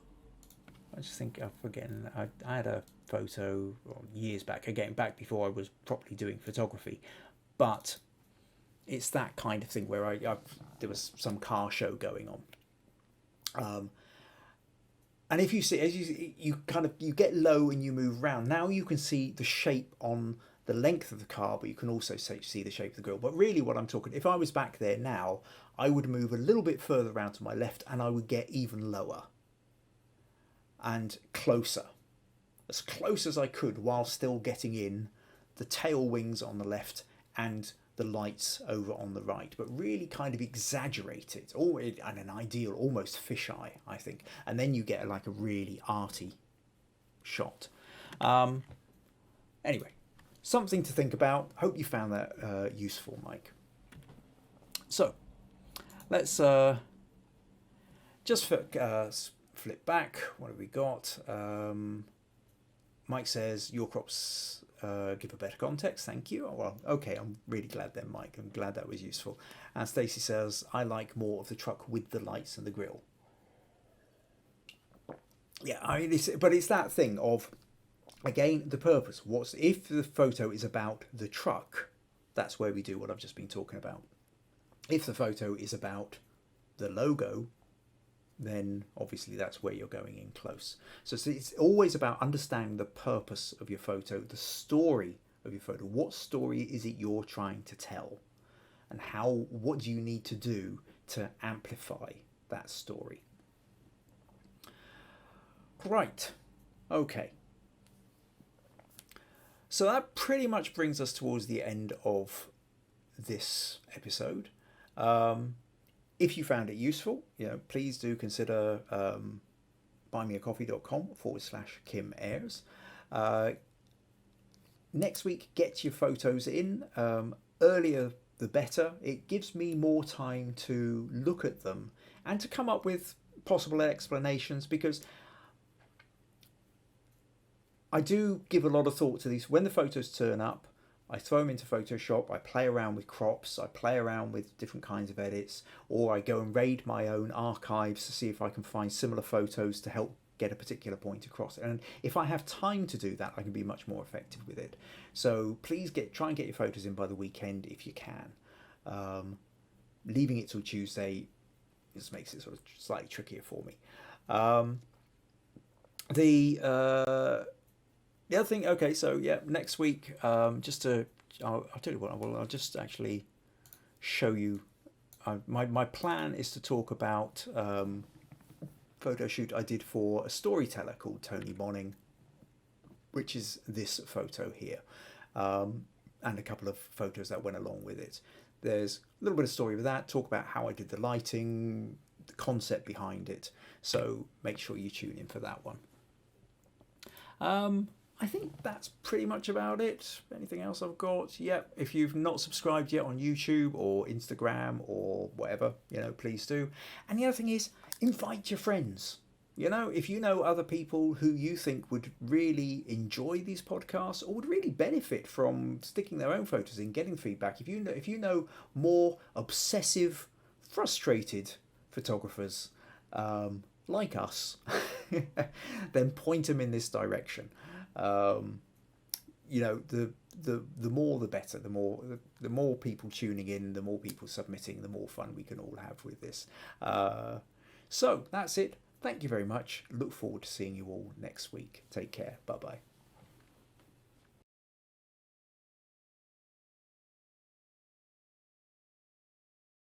I just think I'm forgetting, I had a photo years back, again, back before I was properly doing photography, but it's that kind of thing where there was some car show going on. And if you see, as you get low and you move around, now you can see the shape on the length of the car, but you can also see the shape of the grille. But really what I'm talking, if I was back there now, I would move a little bit further around to my left and I would get even lower and closer, as close as I could, while still getting in the tail wings on the left and the lights over on the right, but really kind of exaggerate it, or and an ideal almost fisheye, I think, and then you get like a really arty shot. Anyway, something to think about. Hope you found that useful, Mike. So let's just flip back. What have we got? Mike says your crops give a better context. Thank you. Oh, well, okay, I'm really glad then, Mike. I'm glad that was useful. And Stacey says I like more of the truck with the lights and the grille. Yeah, I mean, it's that thing of, again, the purpose. If the photo is about the truck, that's where we do what I've just been talking about. If the photo is about the logo, then obviously that's where you're going in close. So it's always about understanding the purpose of your photo, the story of your photo. What story is it you're trying to tell? And what do you need to do to amplify that story? Right. Okay. So that pretty much brings us towards the end of this episode. If you found it useful, please do consider buymeacoffee.com/Kim Ayres. Next week, get your photos in. Earlier the better. It gives me more time to look at them and to come up with possible explanations, because I do give a lot of thought to these. When the photos turn up, I throw them into Photoshop, I play around with crops, I play around with different kinds of edits, or I go and raid my own archives to see if I can find similar photos to help get a particular point across. And if I have time to do that, I can be much more effective with it. So please try and get your photos in by the weekend if you can. Leaving it till Tuesday just makes it sort of slightly trickier for me. Um, the the other thing, okay, so yeah, next week, I'll tell you what, I'll just actually show you. My plan is to talk about photo shoot I did for a storyteller called Tony Bonning, which is this photo here, and a couple of photos that went along with it. There's a little bit of story with that, talk about how I did the lighting, the concept behind it. So make sure you tune in for that one. I think that's pretty much about it. Anything else I've got? Yep. If you've not subscribed yet on YouTube or Instagram or whatever, please do. And the other thing is, invite your friends. If you know other people who you think would really enjoy these podcasts or would really benefit from sticking their own photos in, getting feedback. If you know more obsessive, frustrated photographers like us, then point them in this direction. The more the better. The more people tuning in, the more people submitting, the more fun we can all have with this. So that's it. Thank you very much. Look forward to seeing you all next week. Take care. Bye bye.